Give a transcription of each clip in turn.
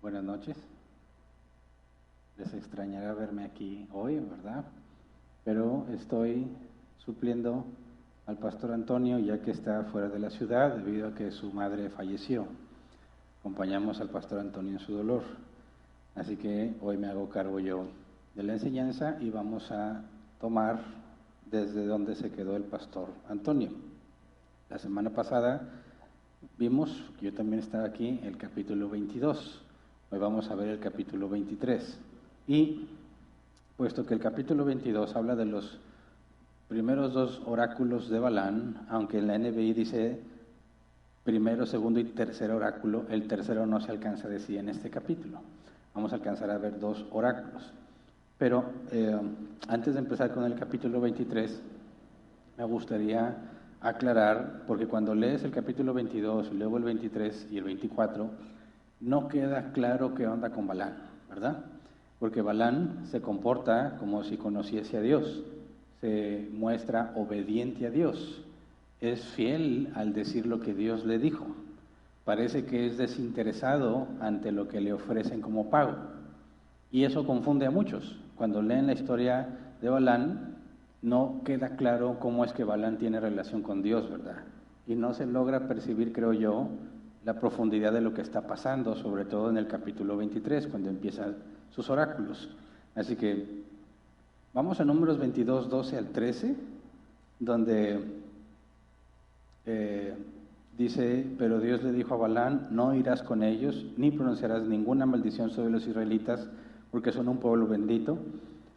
Buenas noches. Les extrañará verme aquí hoy, ¿verdad? Pero estoy supliendo al pastor Antonio ya que está fuera de la ciudad debido a que su madre falleció. Acompañamos al pastor Antonio en su dolor. Así que hoy me hago cargo yo de la enseñanza y vamos a tomar desde donde se quedó el pastor Antonio. La semana pasada vimos, yo también estaba aquí, el capítulo 22. Hoy vamos a ver el capítulo 23. Y puesto que el capítulo 22 habla de los primeros dos oráculos de Balaam, aunque en la NBI dice primero, segundo y tercer oráculo, el tercero no se alcanza a decir en este capítulo. Vamos a alcanzar a ver dos oráculos. Pero antes de empezar con el capítulo 23, me gustaría aclarar, porque cuando lees el capítulo 22 y luego el 23 y el 24, no queda claro qué onda con Balaam, ¿verdad? Porque Balaam se comporta como si conociese a Dios, se muestra obediente a Dios, es fiel al decir lo que Dios le dijo, parece que es desinteresado ante lo que le ofrecen como pago. Y eso confunde a muchos. Cuando leen la historia de Balaam, no queda claro cómo es que Balaam tiene relación con Dios, ¿verdad? Y no se logra percibir, creo yo, la profundidad de lo que está pasando, sobre todo en el capítulo 23, cuando empiezan sus oráculos. Así que vamos a Números 22, 12 al 13, donde dice, pero Dios le dijo a Balaam, no irás con ellos, ni pronunciarás ninguna maldición sobre los israelitas, porque son un pueblo bendito.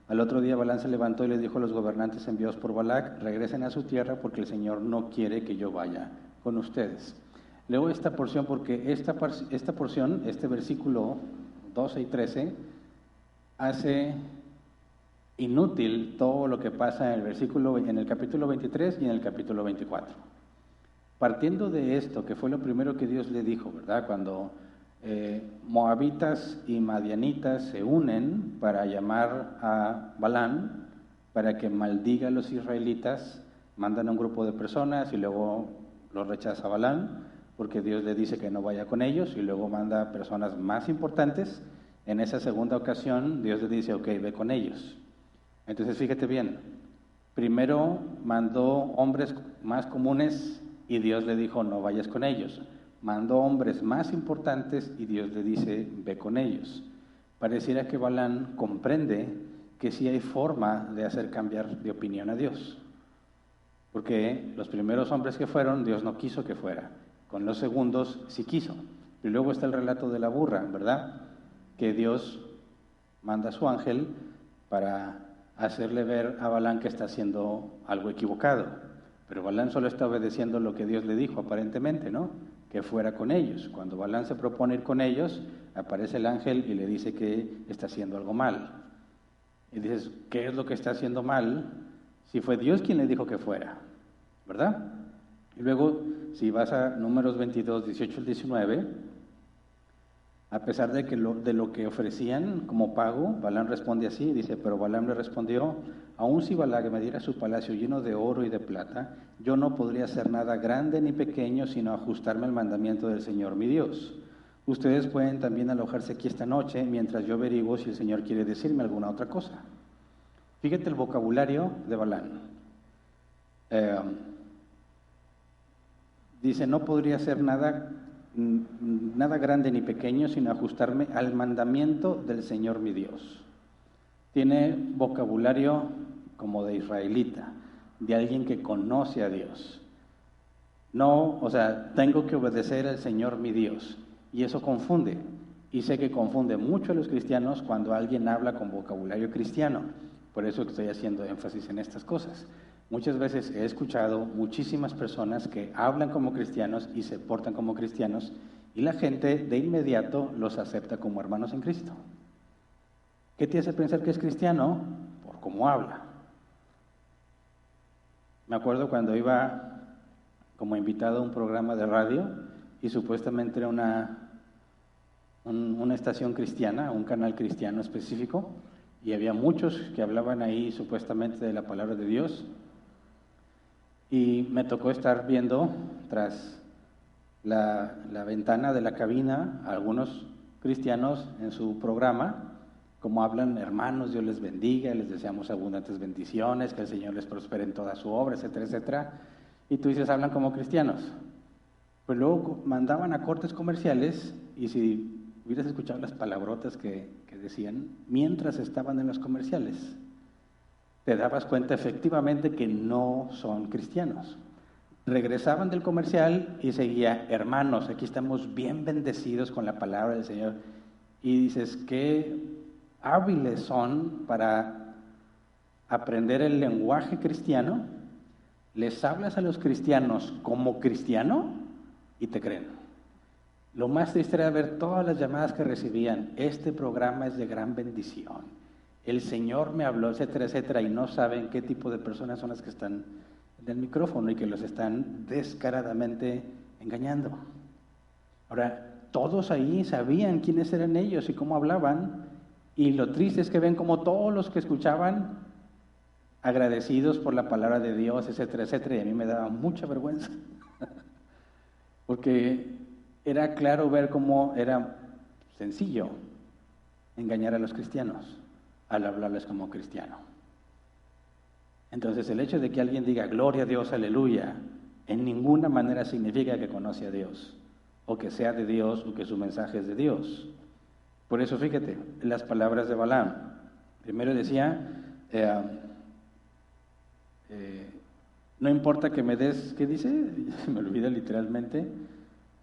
Al otro día Balaam se levantó y le dijo a los gobernantes enviados por Balac, regresen a su tierra porque el Señor no quiere que yo vaya con ustedes. Leo esta porción porque esta porción, este versículo 12 y 13, hace inútil todo lo que pasa en el capítulo 23 y en el capítulo 24. Partiendo de esto, que fue lo primero que Dios le dijo, ¿verdad? Cuando moabitas y madianitas se unen para llamar a Balaam para que maldiga a los israelitas, mandan a un grupo de personas y luego los rechaza Balaam porque Dios le dice que no vaya con ellos y luego manda a personas más importantes. En esa segunda ocasión Dios le dice, ok, ve con ellos. Entonces fíjate bien, primero mandó hombres más comunes y Dios le dijo, no vayas con ellos. Mandó hombres más importantes y Dios le dice, ve con ellos. Pareciera que Balaam comprende que sí hay forma de hacer cambiar de opinión a Dios. Porque los primeros hombres que fueron, Dios no quiso que fuera. Con los segundos sí quiso. Y luego está el relato de la burra, ¿verdad? Que Dios manda a su ángel para hacerle ver a Balaam que está haciendo algo equivocado. Pero Balaam solo está obedeciendo lo que Dios le dijo, aparentemente, ¿no? Que fuera con ellos. Cuando Balaam se propone ir con ellos, aparece el ángel y le dice que está haciendo algo mal. Y dices, ¿qué es lo que está haciendo mal? Si fue Dios quien le dijo que fuera, ¿verdad? Y luego, si vas a Números 22, 18 al 19, a pesar de lo que ofrecían como pago, Balaam responde así, dice, pero Balaam le respondió, aun si Balac me diera su palacio lleno de oro y de plata, yo no podría hacer nada grande ni pequeño, sino ajustarme al mandamiento del Señor mi Dios. Ustedes pueden también alojarse aquí esta noche, mientras yo averiguo si el Señor quiere decirme alguna otra cosa. Fíjate el vocabulario de Balaam. Dice, no podría hacer nada grande ni pequeño, sino ajustarme al mandamiento del Señor mi Dios. Tiene vocabulario como de israelita, de alguien que conoce a Dios. No, o sea, tengo que obedecer al Señor mi Dios. Y eso confunde. Y sé que confunde mucho a los cristianos cuando alguien habla con vocabulario cristiano. Por eso estoy haciendo énfasis en estas cosas. Muchas veces he escuchado muchísimas personas que hablan como cristianos y se portan como cristianos y la gente de inmediato los acepta como hermanos en Cristo. ¿Qué te hace pensar que es cristiano? Por cómo habla. Me acuerdo cuando iba como invitado a un programa de radio y supuestamente era una estación cristiana, un canal cristiano específico, y había muchos que hablaban ahí supuestamente de la palabra de Dios. Y me tocó estar viendo tras la ventana de la cabina a algunos cristianos en su programa, como hablan: hermanos, Dios les bendiga, les deseamos abundantes bendiciones, que el Señor les prospere en toda su obra, etcétera, etcétera. Y tú dices, hablan como cristianos. Pues luego mandaban a cortes comerciales, y si hubieras escuchado las palabrotas que decían mientras estaban en los comerciales, te dabas cuenta efectivamente que no son cristianos. Regresaban del comercial y seguía: hermanos, aquí estamos bien bendecidos con la palabra del Señor. Y dices, qué hábiles son para aprender el lenguaje cristiano. Les hablas a los cristianos como cristiano y te creen. Lo más triste era ver todas las llamadas que recibían: este programa es de gran bendición, el Señor me habló, etcétera, etcétera, y no saben qué tipo de personas son las que están en el micrófono y que los están descaradamente engañando. Ahora, todos ahí sabían quiénes eran ellos y cómo hablaban, y lo triste es que ven como todos los que escuchaban, agradecidos por la palabra de Dios, etcétera, etcétera, y a mí me daba mucha vergüenza, porque era claro ver cómo era sencillo engañar a los cristianos al hablarles como cristiano. Entonces, el hecho de que alguien diga gloria a Dios, aleluya, en ninguna manera significa que conoce a Dios, o que sea de Dios, o que su mensaje es de Dios. Por eso, fíjate, las palabras de Balaam. Primero decía, no importa que me des, ¿qué dice? Me olvida literalmente.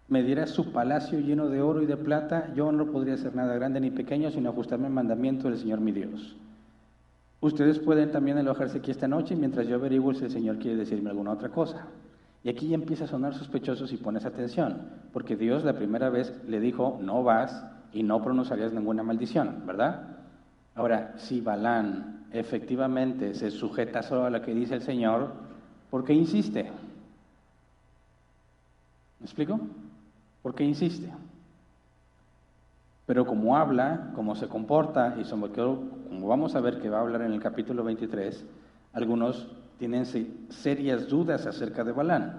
Me dieras su palacio lleno de oro y de plata, yo no podría hacer nada grande ni pequeño, sino ajustarme al mandamiento del Señor mi Dios. Ustedes pueden también alojarse aquí esta noche mientras yo averiguo si el Señor quiere decirme alguna otra cosa. Y aquí ya empieza a sonar sospechoso si pones atención, porque Dios la primera vez le dijo, no vas y no pronunciarías ninguna maldición, ¿verdad? Ahora, si Balaam efectivamente se sujeta solo a lo que dice el Señor, ¿por qué insiste? ¿Me explico? ¿Por qué insiste? Pero como habla, como se comporta, y como vamos a ver que va a hablar en el capítulo 23, algunos tienen serias dudas acerca de Balaam.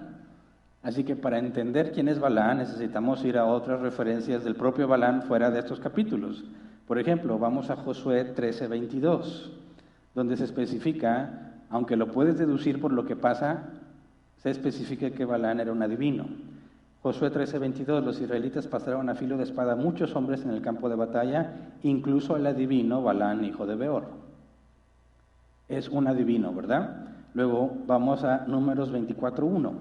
Así que para entender quién es Balaam necesitamos ir a otras referencias del propio Balaam fuera de estos capítulos. Por ejemplo, vamos a Josué 13:22, donde se especifica, aunque lo puedes deducir por lo que pasa, se especifica que Balaam era un adivino. Josué 13:22, los israelitas pasaron a filo de espada a muchos hombres en el campo de batalla, incluso al adivino Balaam, hijo de Beor. Es un adivino, ¿verdad? Luego vamos a Números 24:1.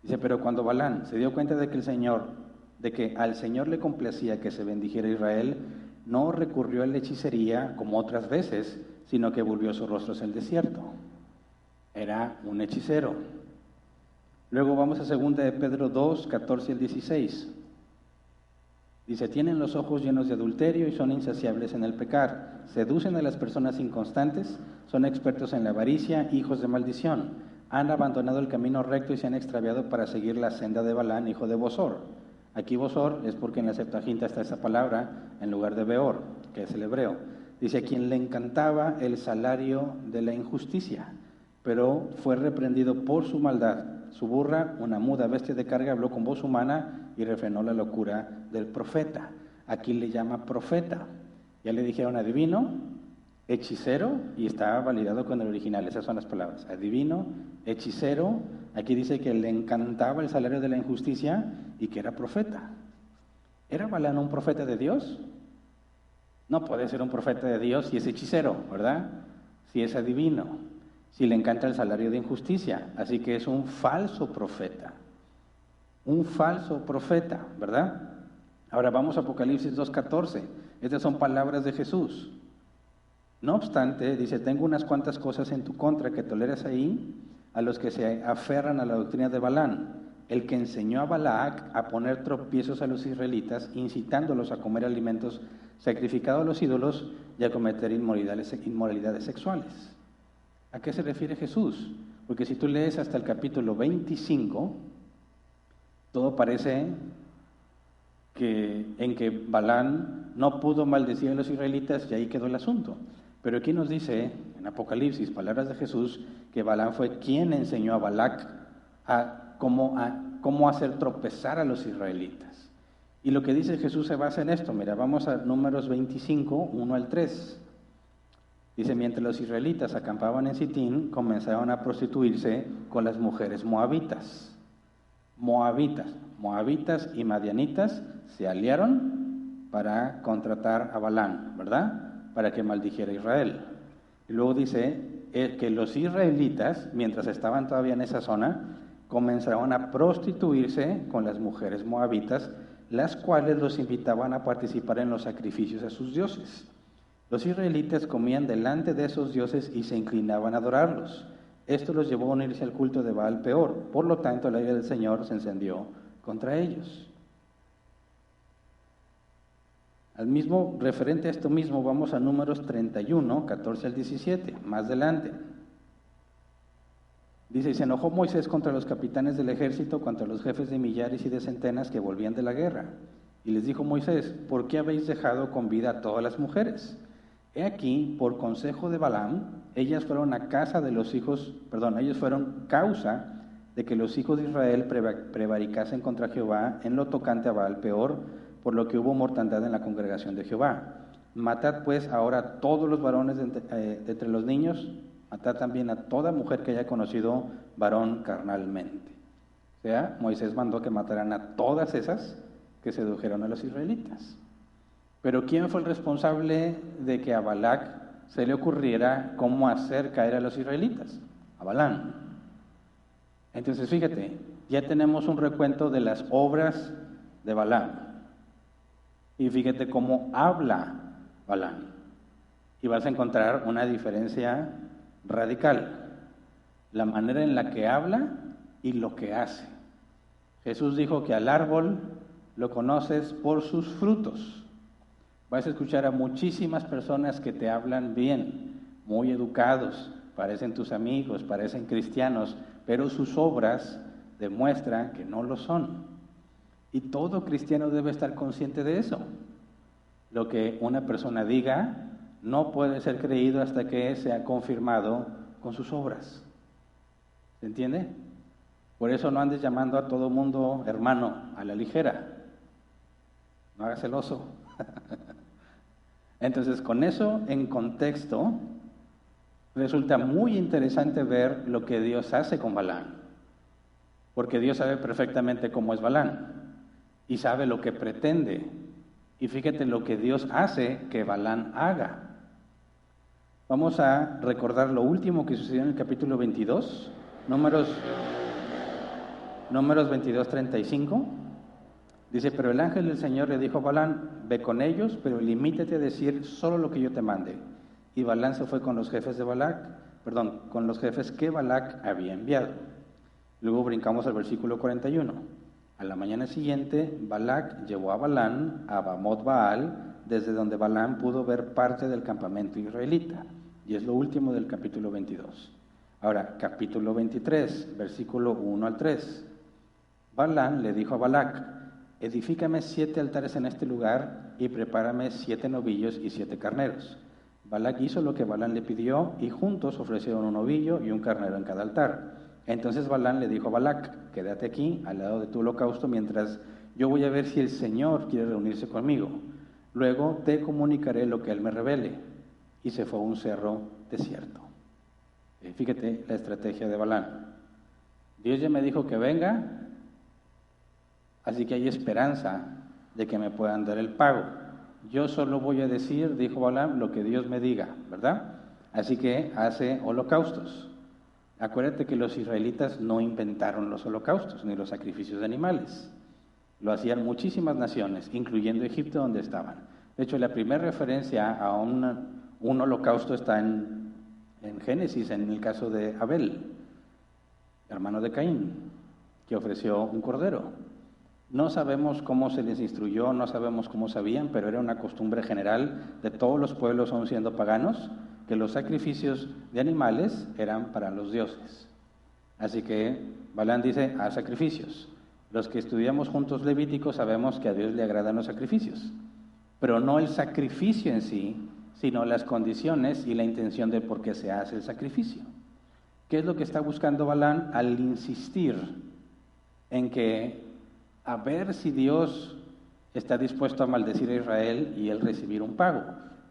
Dice, pero cuando Balaam se dio cuenta de que al Señor le complacía que se bendijera Israel, no recurrió a la hechicería como otras veces, sino que volvió su rostro hacia el desierto. Era un hechicero. Luego vamos a 2 de Pedro 2, 14 al 16. Dice, tienen los ojos llenos de adulterio y son insaciables en el pecar. Seducen a las personas inconstantes, son expertos en la avaricia, hijos de maldición. Han abandonado el camino recto y se han extraviado para seguir la senda de Balaam, hijo de Bosor. Aquí Bosor es porque en la Septuaginta está esa palabra en lugar de Beor, que es el hebreo. Dice, a quien le encantaba el salario de la injusticia, pero fue reprendido por su maldad. Su burra, una muda bestia de carga, habló con voz humana y refrenó la locura del profeta. Aquí le llama profeta. Ya le dijeron adivino, hechicero, y está validado con el original. Esas son las palabras. Adivino, hechicero. Aquí dice que le encantaba el salario de la injusticia y que era profeta. ¿Era Balaam un profeta de Dios? No puede ser un profeta de Dios si es hechicero, ¿verdad? Si es adivino. Si le encanta el salario de injusticia, así que es un falso profeta, ¿verdad? Ahora vamos a Apocalipsis 2:14, estas son palabras de Jesús. No obstante, dice, tengo unas cuantas cosas en tu contra que toleras ahí, a los que se aferran a la doctrina de Balaam, el que enseñó a Balac a poner tropiezos a los israelitas, incitándolos a comer alimentos sacrificados a los ídolos y a cometer inmoralidades sexuales. ¿A qué se refiere Jesús? Porque si tú lees hasta el capítulo 25, todo parece en que Balaam no pudo maldecir a los israelitas y ahí quedó el asunto. Pero aquí nos dice, en Apocalipsis, palabras de Jesús, que Balaam fue quien enseñó a Balac a cómo hacer tropezar a los israelitas. Y lo que dice Jesús se basa en esto. Mira, vamos a Números 25, 1 al 3. Dice, mientras los israelitas acampaban en Sitín, comenzaron a prostituirse con las mujeres moabitas. Moabitas y madianitas se aliaron para contratar a Balán, ¿verdad? Para que maldijera a Israel. Y luego dice que los israelitas, mientras estaban todavía en esa zona, comenzaron a prostituirse con las mujeres moabitas, las cuales los invitaban a participar en los sacrificios a sus dioses. Los israelitas comían delante de esos dioses y se inclinaban a adorarlos. Esto los llevó a unirse al culto de Baal Peor. Por lo tanto, la ira del Señor se encendió contra ellos. Referente a esto mismo, vamos a Números 31, 14 al 17, más adelante. Dice, y se enojó Moisés contra los capitanes del ejército, contra los jefes de millares y de centenas que volvían de la guerra. Y les dijo Moisés, ¿por qué habéis dejado con vida a todas las mujeres? He aquí, por consejo de Balaam, ellos fueron causa de que los hijos de Israel prevaricasen contra Jehová en lo tocante a Baal Peor, por lo que hubo mortandad en la congregación de Jehová. Matad pues ahora a todos los varones de entre los niños, matad también a toda mujer que haya conocido varón carnalmente. O sea, Moisés mandó que mataran a todas esas que sedujeron a los israelitas. Pero ¿quién fue el responsable de que a Balac se le ocurriera cómo hacer caer a los israelitas? A Balán. Entonces fíjate, ya tenemos un recuento de las obras de Balaam. Y fíjate cómo habla Balán. Y vas a encontrar una diferencia radical. La manera en la que habla y lo que hace. Jesús dijo que al árbol lo conoces por sus frutos. Vas a escuchar a muchísimas personas que te hablan bien, muy educados, parecen tus amigos, parecen cristianos, pero sus obras demuestran que no lo son. Y todo cristiano debe estar consciente de eso. Lo que una persona diga no puede ser creído hasta que sea confirmado con sus obras. ¿Se entiende? Por eso no andes llamando a todo mundo hermano a la ligera. No hagas el oso. Entonces, con eso en contexto, resulta muy interesante ver lo que Dios hace con Balán. Porque Dios sabe perfectamente cómo es Balán y sabe lo que pretende. Y fíjate lo que Dios hace que Balán haga. Vamos a recordar lo último que sucedió en el capítulo 22, Números 22, 35. Dice, pero el ángel del Señor le dijo a Balán, ve con ellos, pero limítate a decir solo lo que yo te mande. Y Balán se fue con los jefes con los jefes que Balac había enviado. Luego brincamos al versículo 41. A la mañana siguiente, Balac llevó a Balán a Bamot Baal, desde donde Balán pudo ver parte del campamento israelita. Y es lo último del capítulo 22. Ahora, capítulo 23, versículo 1 al 3. Balán le dijo a Balac, edifícame 7 altares en este lugar y prepárame 7 novillos y 7 carneros. Balac hizo lo que Balán le pidió y juntos ofrecieron un novillo y un carnero en cada altar. Entonces Balán le dijo a Balac, quédate aquí al lado de tu holocausto mientras yo voy a ver si el Señor quiere reunirse conmigo. Luego te comunicaré lo que Él me revele. Y se fue a un cerro desierto. Fíjate la estrategia de Balán. Dios ya me dijo que venga, así que hay esperanza de que me puedan dar el pago. Yo solo voy a decir, dijo Balaam, lo que Dios me diga, ¿verdad? Así que hace holocaustos. Acuérdate que los israelitas no inventaron los holocaustos ni los sacrificios de animales. Lo hacían muchísimas naciones, incluyendo Egipto, donde estaban. De hecho, la primera referencia a un holocausto está en Génesis, en el caso de Abel, hermano de Caín, que ofreció un cordero. No sabemos cómo se les instruyó, no sabemos cómo sabían, pero era una costumbre general de todos los pueblos, aun siendo paganos, que los sacrificios de animales eran para los dioses. Así que Balán dice, haz sacrificios. Los que estudiamos juntos Levíticos sabemos que a Dios le agradan los sacrificios, pero no el sacrificio en sí, sino las condiciones y la intención de por qué se hace el sacrificio. ¿Qué es lo que está buscando Balán al insistir en que a ver si Dios está dispuesto a maldecir a Israel y él recibir un pago.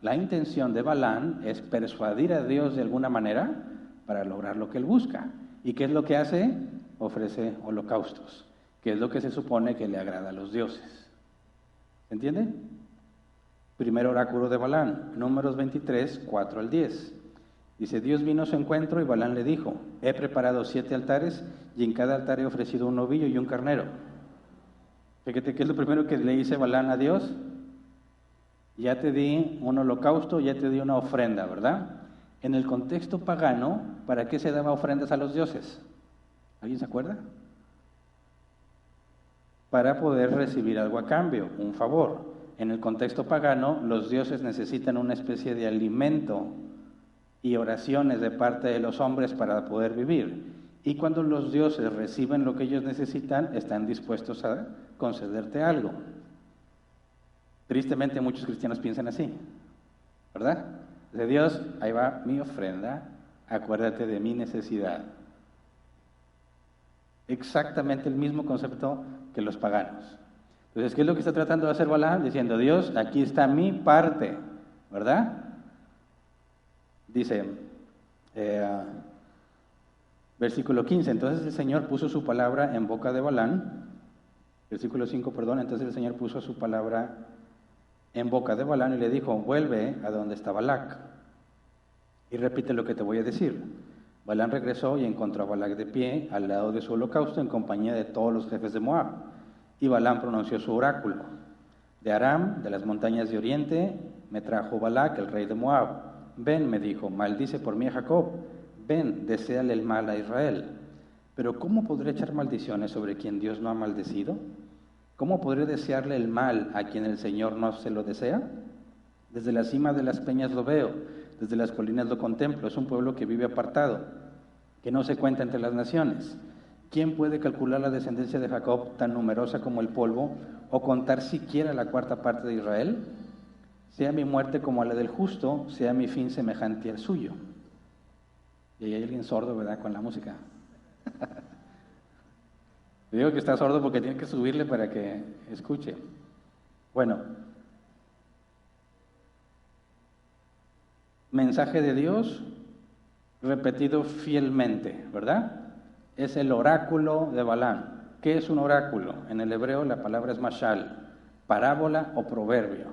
La intención de Balaam es persuadir a Dios de alguna manera para lograr lo que él busca. ¿Y qué es lo que hace? Ofrece holocaustos, que es lo que se supone que le agrada a los dioses. ¿Se entiende? Primer oráculo de Balaam, Números 23, 4 al 10. Dice, Dios vino a su encuentro y Balaam le dijo, he preparado 7 altares y en cada altar he ofrecido un novillo y un carnero. Fíjate que es lo primero que le dice Balaam a Dios. Ya te di un holocausto, ya te di una ofrenda, ¿verdad? En el contexto pagano, ¿para qué se daba ofrendas a los dioses? ¿Alguien se acuerda? Para poder recibir algo a cambio, un favor. En el contexto pagano, los dioses necesitan una especie de alimento y oraciones de parte de los hombres para poder vivir. Y cuando los dioses reciben lo que ellos necesitan, están dispuestos a concederte algo. Tristemente muchos cristianos piensan así, ¿verdad? De Dios, ahí va mi ofrenda, acuérdate de mi necesidad. Exactamente el mismo concepto que los paganos. Entonces, ¿qué es lo que está tratando de hacer Balaam? Diciendo, Dios, aquí está mi parte, ¿verdad? Dice, versículo 15, entonces el Señor puso su palabra en boca de Balaam, versículo 5, perdón, entonces el Señor puso su palabra en boca de Balaam y le dijo, vuelve a donde está Balac y repite lo que te voy a decir. Balaam regresó y encontró a Balac de pie al lado de su holocausto en compañía de todos los jefes de Moab. Y Balaam pronunció su oráculo. De Aram, de las montañas de Oriente, me trajo Balac, el rey de Moab. Ven, me dijo, maldice por mí a Jacob. Ven, deséale el mal a Israel. Pero ¿cómo podré echar maldiciones sobre quien Dios no ha maldecido? ¿Cómo podré desearle el mal a quien el Señor no se lo desea? Desde la cima de las peñas lo veo, desde las colinas lo contemplo. Es un pueblo que vive apartado, que no se cuenta entre las naciones. ¿Quién puede calcular la descendencia de Jacob tan numerosa como el polvo, o contar siquiera la cuarta parte de Israel? Sea mi muerte como la del justo, sea mi fin semejante al suyo. Y ahí hay alguien sordo, ¿verdad?, con la música. Te digo que está sordo porque tiene que subirle para que escuche. Bueno, mensaje de Dios repetido fielmente, ¿verdad? Es el oráculo de Balaam. ¿Qué es un oráculo? En el hebreo la palabra es mashal, parábola o proverbio.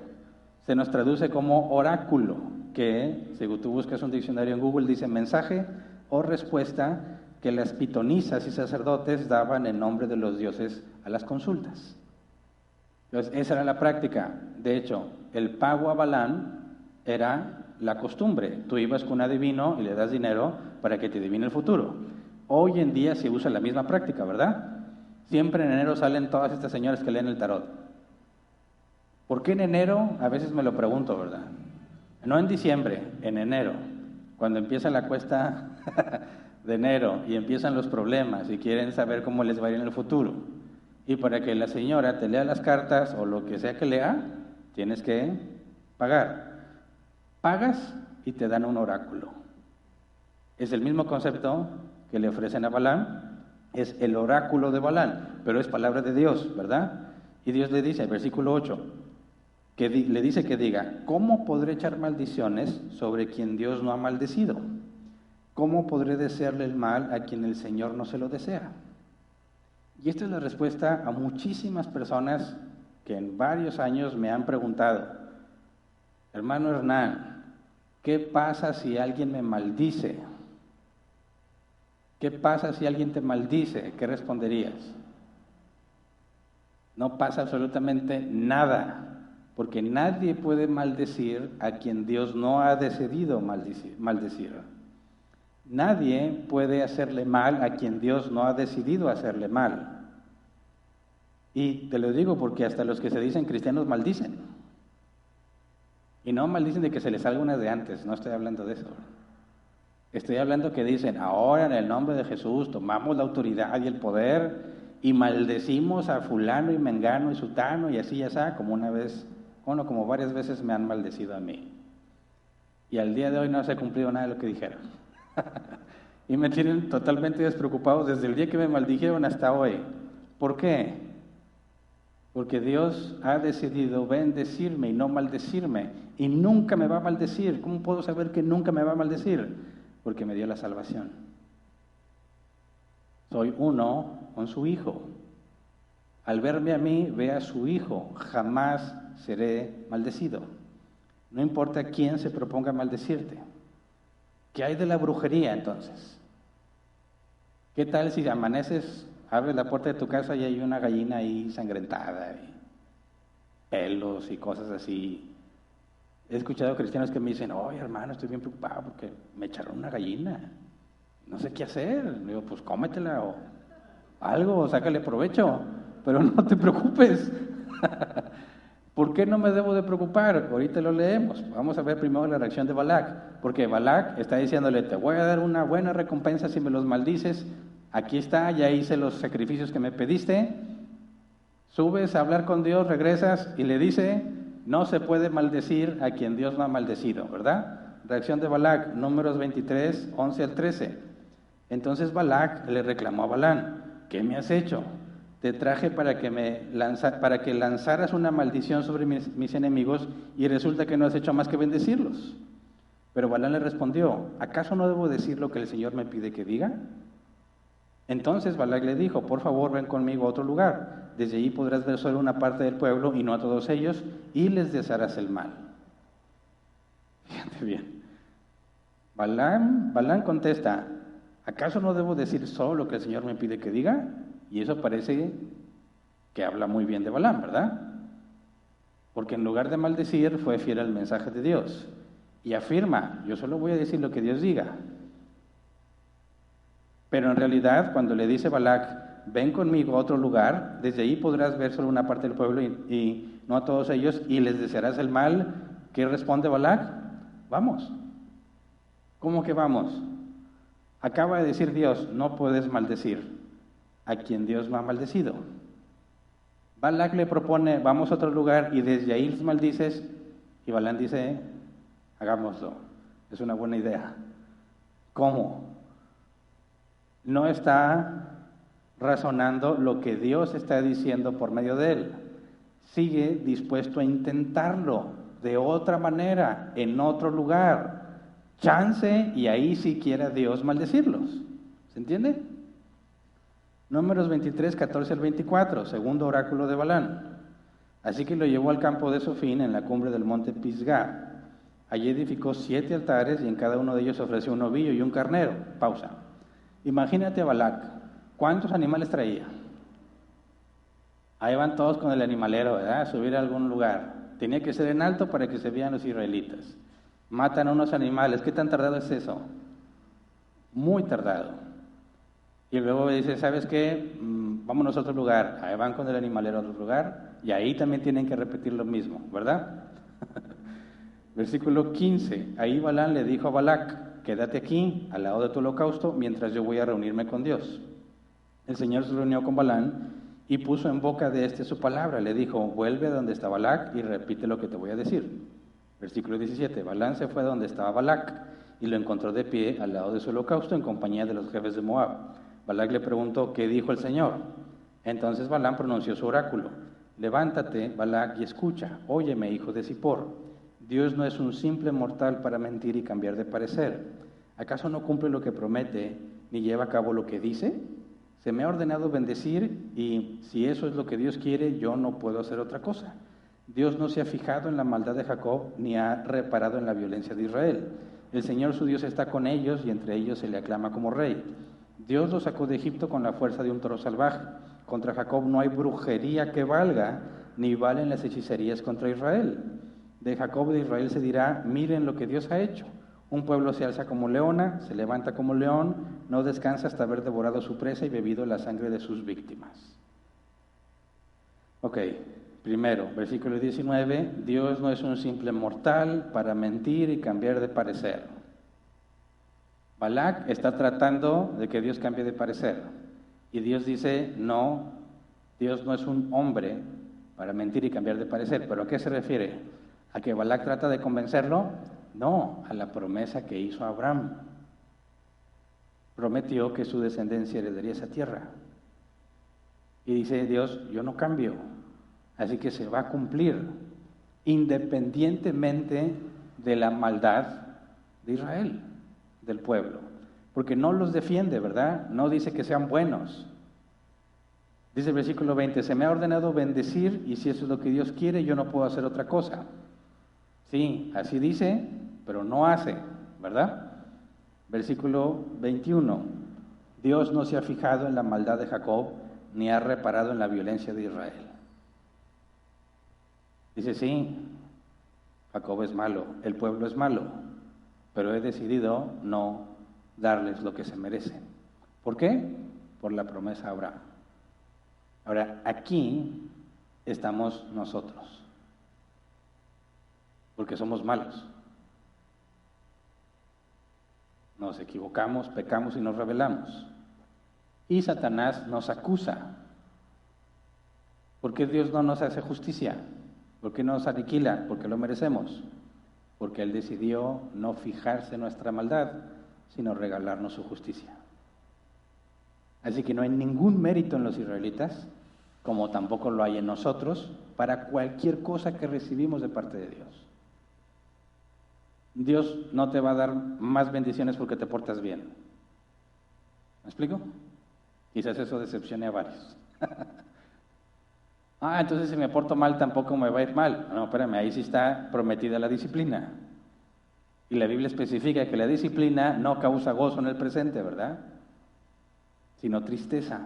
Se nos traduce como oráculo, que, si tú buscas un diccionario en Google, dice mensaje o respuesta que las pitonisas y sacerdotes daban en nombre de los dioses a las consultas. Entonces, esa era la práctica. De hecho, el pago a Balaam era la costumbre. Tú ibas con un adivino y le das dinero para que te adivine el futuro. Hoy en día se usa la misma práctica, ¿verdad? Siempre en enero salen todas estas señoras que leen el tarot. ¿Por qué en enero? A veces me lo pregunto, ¿verdad? No en diciembre, en enero. Cuando empieza la cuesta de enero y empiezan los problemas y quieren saber cómo les va a ir en el futuro. Y para que la señora te lea las cartas o lo que sea que lea, tienes que pagar. Pagas y te dan un oráculo. Es el mismo concepto que le ofrecen a Balaam, es el oráculo de Balaam, pero es palabra de Dios, ¿verdad? Y Dios le dice, versículo 8, que le dice que diga, ¿cómo podré echar maldiciones sobre quien Dios no ha maldecido? ¿Cómo podré desearle el mal a quien el Señor no se lo desea? Y esta es la respuesta a muchísimas personas que en varios años me han preguntado, hermano Hernán, ¿qué pasa si alguien me maldice? ¿Qué pasa si alguien te maldice? ¿Qué responderías? No pasa absolutamente nada, porque nadie puede maldecir a quien Dios no ha decidido maldecir. Nadie puede hacerle mal a quien Dios no ha decidido hacerle mal. Y te lo digo porque hasta los que se dicen cristianos maldicen. Y no maldicen de que se les salga una de antes, no estoy hablando de eso. Estoy hablando que dicen, ahora en el nombre de Jesús tomamos la autoridad y el poder y maldecimos a fulano y mengano y sutano y así y así, como varias veces me han maldecido a mí. Y al día de hoy no se ha cumplido nada de lo que dijeron. Y me tienen totalmente despreocupado desde el día que me maldijeron hasta hoy. ¿Por qué? Porque Dios ha decidido bendecirme y no maldecirme. Y nunca me va a maldecir. ¿Cómo puedo saber que nunca me va a maldecir? Porque me dio la salvación. Soy uno con su Hijo. Al verme a mí, ve a su Hijo. Jamás seré maldecido. No importa quién se proponga maldecirte. ¿Qué hay de la brujería entonces? ¿Qué tal si amaneces, abres la puerta de tu casa y hay una gallina ahí ensangrentada, y pelos y cosas así? He escuchado cristianos que me dicen, oye hermano, estoy bien preocupado porque me echaron una gallina. No sé qué hacer. Digo, pues cómetela o algo, sácale provecho, pero no te preocupes. ¿Por qué no me debo de preocupar? Ahorita lo leemos. Vamos a ver primero la reacción de Balac, porque Balac está diciéndole, te voy a dar una buena recompensa si me los maldices. Aquí está, ya hice los sacrificios que me pediste. Subes a hablar con Dios, regresas y le dice, no se puede maldecir a quien Dios no ha maldecido, ¿verdad? Reacción de Balac, Números 23, 11 al 13. Entonces Balac le reclamó a Balán, ¿qué me has hecho? Te traje para que lanzaras una maldición sobre mis enemigos y resulta que no has hecho más que bendecirlos. Pero Balán le respondió, ¿acaso no debo decir lo que el Señor me pide que diga? Entonces Balac le dijo, por favor ven conmigo a otro lugar, desde allí podrás ver solo una parte del pueblo y no a todos ellos, y les desearás el mal. Fíjate bien. Balán contesta, ¿acaso no debo decir solo lo que el Señor me pide que diga? Y eso parece que habla muy bien de Balaam, ¿verdad? Porque en lugar de maldecir, fue fiel al mensaje de Dios. Y afirma, yo solo voy a decir lo que Dios diga. Pero en realidad, cuando le dice Balac, ven conmigo a otro lugar, desde ahí podrás ver solo una parte del pueblo y no a todos ellos, y les desearás el mal, ¿qué responde Balac? Vamos. ¿Cómo que vamos? Acaba de decir Dios, no puedes maldecir a quien Dios no ha maldecido. Balac le propone, vamos a otro lugar y desde ahí les maldices, y Balán dice, hagámoslo, es una buena idea. ¿Cómo? No está razonando lo que Dios está diciendo por medio de él. Sigue dispuesto a intentarlo de otra manera, en otro lugar. Chance y ahí sí quiera Dios maldecirlos. ¿Se entiende? Números 23, 14 al 24, segundo oráculo de Balán. Así que lo llevó al campo de Sofín en la cumbre del monte Pisgah. Allí edificó 7 altares y en cada uno de ellos ofreció un novillo y un carnero. Pausa. Imagínate a Balac. ¿Cuántos animales traía? Ahí van todos con el animalero, ¿verdad? A subir a algún lugar. Tenía que ser en alto para que se vean los israelitas. Matan a unos animales. ¿Qué tan tardado es eso? Muy tardado. Y luego dice, ¿sabes qué? Vámonos a otro lugar. Ahí van con el animalero a otro lugar. Y ahí también tienen que repetir lo mismo, ¿verdad? Versículo 15. Ahí Balán le dijo a Balac, quédate aquí, al lado de tu holocausto, mientras yo voy a reunirme con Dios. El Señor se reunió con Balán y puso en boca de éste su palabra. Le dijo, vuelve a donde está Balac y repite lo que te voy a decir. Versículo 17. Balán se fue a donde estaba Balac y lo encontró de pie al lado de su holocausto en compañía de los jefes de Moab. Balac le preguntó, ¿qué dijo el Señor? Entonces Balán pronunció su oráculo. Levántate, Balac, y escucha. Óyeme, hijo de Zippor. Dios no es un simple mortal para mentir y cambiar de parecer. ¿Acaso no cumple lo que promete ni lleva a cabo lo que dice? Se me ha ordenado bendecir y si eso es lo que Dios quiere, yo no puedo hacer otra cosa. Dios no se ha fijado en la maldad de Jacob ni ha reparado en la violencia de Israel. El Señor su Dios está con ellos y entre ellos se le aclama como rey. Dios los sacó de Egipto con la fuerza de un toro salvaje. Contra Jacob no hay brujería que valga, ni valen las hechicerías contra Israel. De Jacob y de Israel se dirá, miren lo que Dios ha hecho. Un pueblo se alza como leona, se levanta como león, no descansa hasta haber devorado su presa y bebido la sangre de sus víctimas. Ok, primero, versículo 19, Dios no es un simple mortal para mentir y cambiar de parecer. Balac está tratando de que Dios cambie de parecer. Y Dios dice, no, Dios no es un hombre para mentir y cambiar de parecer. ¿Pero a qué se refiere? ¿A que Balac trata de convencerlo? No, a la promesa que hizo Abraham. Prometió que su descendencia heredaría esa tierra. Y dice Dios, yo no cambio. Así que se va a cumplir, independientemente de la maldad de Israel, del pueblo. Porque no los defiende, ¿verdad? No dice que sean buenos. Dice el versículo 20, se me ha ordenado bendecir y si eso es lo que Dios quiere, yo no puedo hacer otra cosa. Sí, así dice, pero no hace, ¿verdad? Versículo 21, Dios no se ha fijado en la maldad de Jacob, ni ha reparado en la violencia de Israel. Dice, sí, Jacob es malo, el pueblo es malo, pero he decidido no darles lo que se merecen. ¿Por qué? Por la promesa a Abraham. Ahora, aquí estamos nosotros, porque somos malos. Nos equivocamos, pecamos y nos rebelamos. Y Satanás nos acusa. ¿Por qué Dios no nos hace justicia? ¿Por qué no nos aniquila? Porque lo merecemos. Porque Él decidió no fijarse en nuestra maldad, sino regalarnos su justicia. Así que no hay ningún mérito en los israelitas, como tampoco lo hay en nosotros, para cualquier cosa que recibimos de parte de Dios. Dios no te va a dar más bendiciones porque te portas bien. ¿Me explico? Quizás eso decepcione a varios. Entonces si me porto mal tampoco me va a ir mal. No, espérame, ahí sí está prometida la disciplina. Y la Biblia especifica que la disciplina no causa gozo en el presente, ¿verdad? Sino tristeza.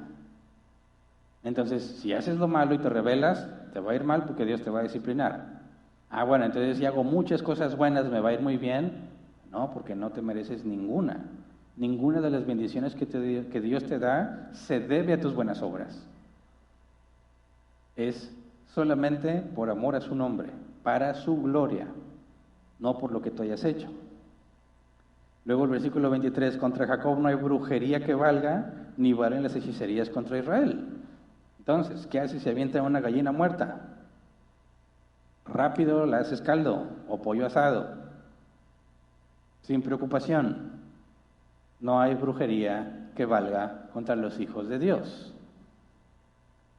Entonces, si haces lo malo y te rebelas, te va a ir mal porque Dios te va a disciplinar. Bueno, entonces si hago muchas cosas buenas, ¿me va a ir muy bien? No, porque no te mereces ninguna. Ninguna de las bendiciones que Dios te da se debe a tus buenas obras. Es solamente por amor a su nombre, para su gloria, no por lo que tú hayas hecho. Luego el versículo 23, contra Jacob no hay brujería que valga, ni valen las hechicerías contra Israel. Entonces, ¿qué haces si avienta una gallina muerta? Rápido la haces caldo o pollo asado, sin preocupación. No hay brujería que valga contra los hijos de Dios.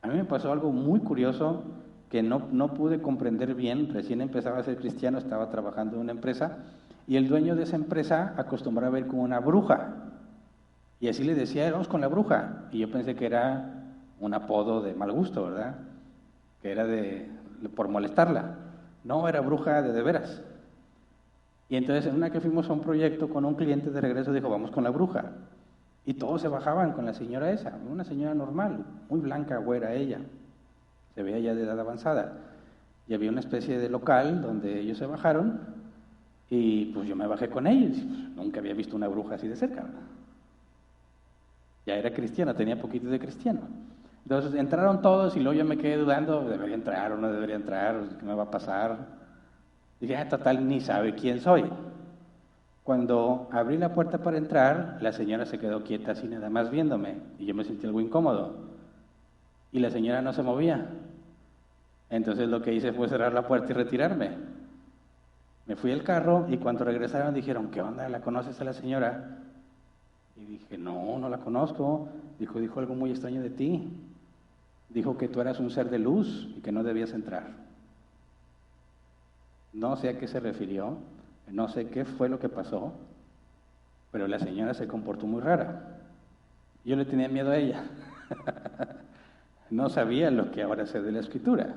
A mí me pasó algo muy curioso que no pude comprender bien. Recién empezaba a ser cristiano, estaba trabajando en una empresa y el dueño de esa empresa acostumbraba a ir con una bruja y así le decía, vamos con la bruja, y yo pensé que era un apodo de mal gusto, ¿verdad? Que era por molestarla. No, era bruja de veras. Y entonces en una que fuimos a un proyecto con un cliente de regreso dijo, vamos con la bruja. Y todos se bajaban con la señora esa, una señora normal, muy blanca, güera ella. Se veía ya de edad avanzada. Y había una especie de local donde ellos se bajaron y pues yo me bajé con ellos. Nunca había visto una bruja así de cerca, ¿verdad? Ya era cristiano, tenía poquito de cristiano. Entonces entraron todos y luego yo me quedé dudando, ¿debería entrar o no debería entrar? ¿Qué me va a pasar? Dije, total, ni sabe quién soy. Cuando abrí la puerta para entrar, la señora se quedó quieta así nada más viéndome y yo me sentí algo incómodo. Y la señora no se movía. Entonces lo que hice fue cerrar la puerta y retirarme. Me fui al carro y cuando regresaron dijeron, ¿qué onda? ¿La conoces a la señora? Y dije, no la conozco. Dijo algo muy extraño de ti. Dijo que tú eras un ser de luz y que no debías entrar. No sé a qué se refirió, no sé qué fue lo que pasó, pero la señora se comportó muy rara. Yo le tenía miedo a ella. No sabía lo que ahora sé de la Escritura.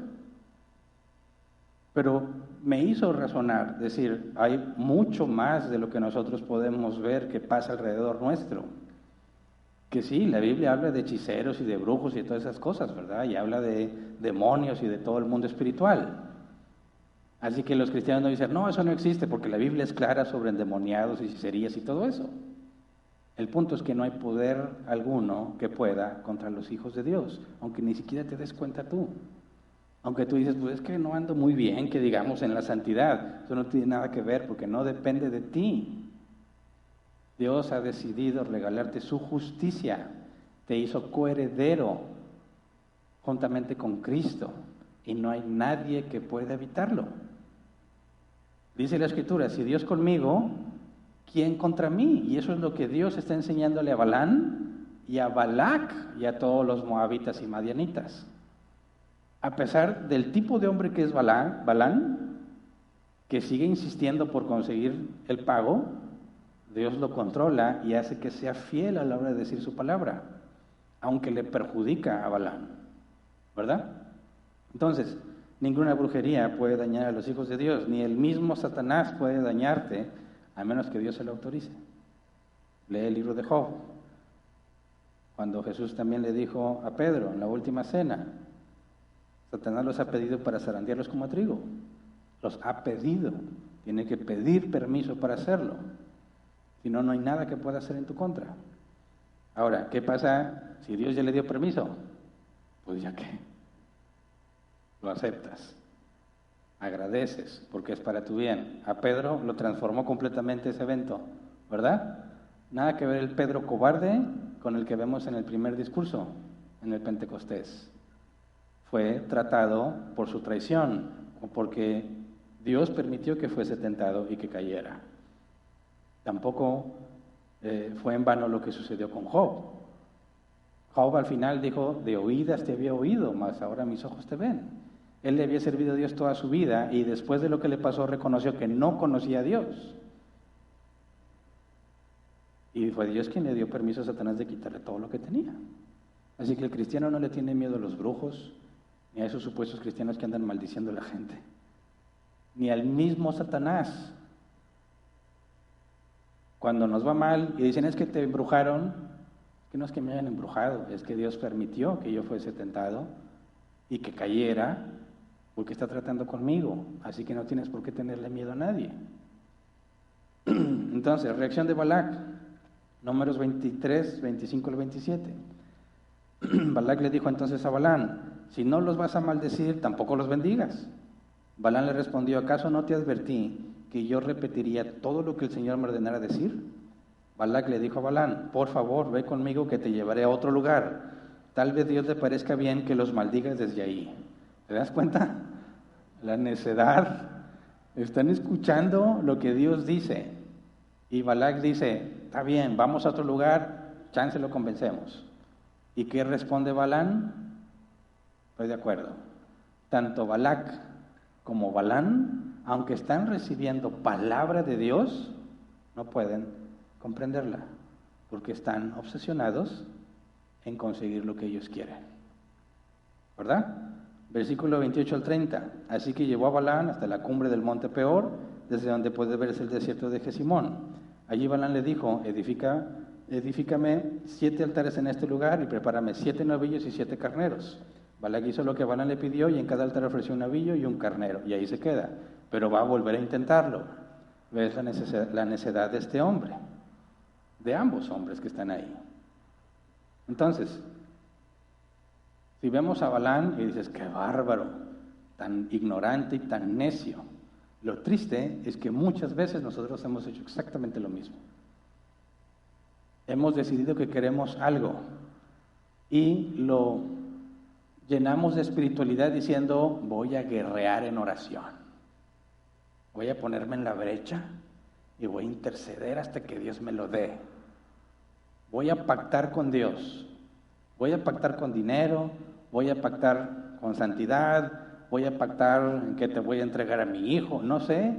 Pero me hizo razonar, decir, hay mucho más de lo que nosotros podemos ver que pasa alrededor nuestro. Que sí, la Biblia habla de hechiceros y de brujos y de todas esas cosas, ¿verdad? Y habla de demonios y de todo el mundo espiritual. Así que los cristianos no dicen, no, eso no existe, porque la Biblia es clara sobre endemoniados y hechicerías y todo eso. El punto es que no hay poder alguno que pueda contra los hijos de Dios, aunque ni siquiera te des cuenta tú. Aunque tú dices, pues es que no ando muy bien, que digamos, en la santidad. Eso no tiene nada que ver, porque no depende de ti. Dios ha decidido regalarte su justicia. Te hizo coheredero juntamente con Cristo. Y no hay nadie que pueda evitarlo. Dice la Escritura, si Dios conmigo, ¿quién contra mí? Y eso es lo que Dios está enseñándole a Balán y a Balac y a todos los moabitas y madianitas. A pesar del tipo de hombre que es Balán, que sigue insistiendo por conseguir el pago, Dios lo controla y hace que sea fiel a la hora de decir su palabra, aunque le perjudica a Balán, ¿verdad? Entonces, ninguna brujería puede dañar a los hijos de Dios, ni el mismo Satanás puede dañarte, a menos que Dios se lo autorice. Lee el libro de Job, cuando Jesús también le dijo a Pedro en la última cena, Satanás los ha pedido para zarandearlos como a trigo. Los ha pedido. Tiene que pedir permiso para hacerlo. Si no, no hay nada que pueda hacer en tu contra. Ahora, ¿qué pasa si Dios ya le dio permiso? Pues ya que lo aceptas. Agradeces, porque es para tu bien. A Pedro lo transformó completamente ese evento, ¿verdad? Nada que ver el Pedro cobarde con el que vemos en el primer discurso, en el Pentecostés. Fue tratado por su traición, o porque Dios permitió que fuese tentado y que cayera. Tampoco fue en vano lo que sucedió con Job. Job al final dijo, de oídas te había oído, mas ahora mis ojos te ven. Él le había servido a Dios toda su vida y después de lo que le pasó reconoció que no conocía a Dios. Y fue Dios quien le dio permiso a Satanás de quitarle todo lo que tenía. Así que el cristiano no le tiene miedo a los brujos, ni a esos supuestos cristianos que andan maldiciendo a la gente, ni al mismo Satanás. Cuando nos va mal y dicen, es que te embrujaron, que no es que me hayan embrujado, es que Dios permitió que yo fuese tentado y que cayera, porque está tratando conmigo, así que no tienes por qué tenerle miedo a nadie. Entonces, reacción de Balac, Números 23, 25 al 27. Balac le dijo entonces a Balán, si no los vas a maldecir, tampoco los bendigas. Balán le respondió, ¿acaso no te advertí que yo repetiría todo lo que el Señor me ordenara decir? Balac le dijo a Balán, por favor, ve conmigo que te llevaré a otro lugar. Tal vez Dios le parezca bien que los maldigas desde ahí. ¿Te das cuenta? La necedad. Están escuchando lo que Dios dice. Y Balac dice, está bien, vamos a otro lugar, chance lo convencemos. ¿Y qué responde Balán? Estoy de acuerdo. Tanto Balac como Balán, aunque están recibiendo palabra de Dios, no pueden comprenderla, porque están obsesionados en conseguir lo que ellos quieren. ¿Verdad? Versículo 28 al 30. Así que llevó a Balán hasta la cumbre del monte Peor, desde donde puede verse el desierto de Gesimón. Allí Balán le dijo, edifícame 7 altares en este lugar y prepárame 7 novillos y 7 carneros. Balac hizo lo que Balán le pidió y en cada altar ofreció un novillo y un carnero, y ahí se queda. Pero va a volver a intentarlo. ¿Ves la necedad de este hombre? De ambos hombres que están ahí. Entonces, si vemos a Balán y dices, qué bárbaro, tan ignorante y tan necio. Lo triste es que muchas veces nosotros hemos hecho exactamente lo mismo. Hemos decidido que queremos algo y lo llenamos de espiritualidad diciendo, voy a guerrear en oración. Voy a ponerme en la brecha y voy a interceder hasta que Dios me lo dé. Voy a pactar con Dios. Voy a pactar con dinero, voy a pactar con santidad, voy a pactar en que te voy a entregar a mi hijo, no sé,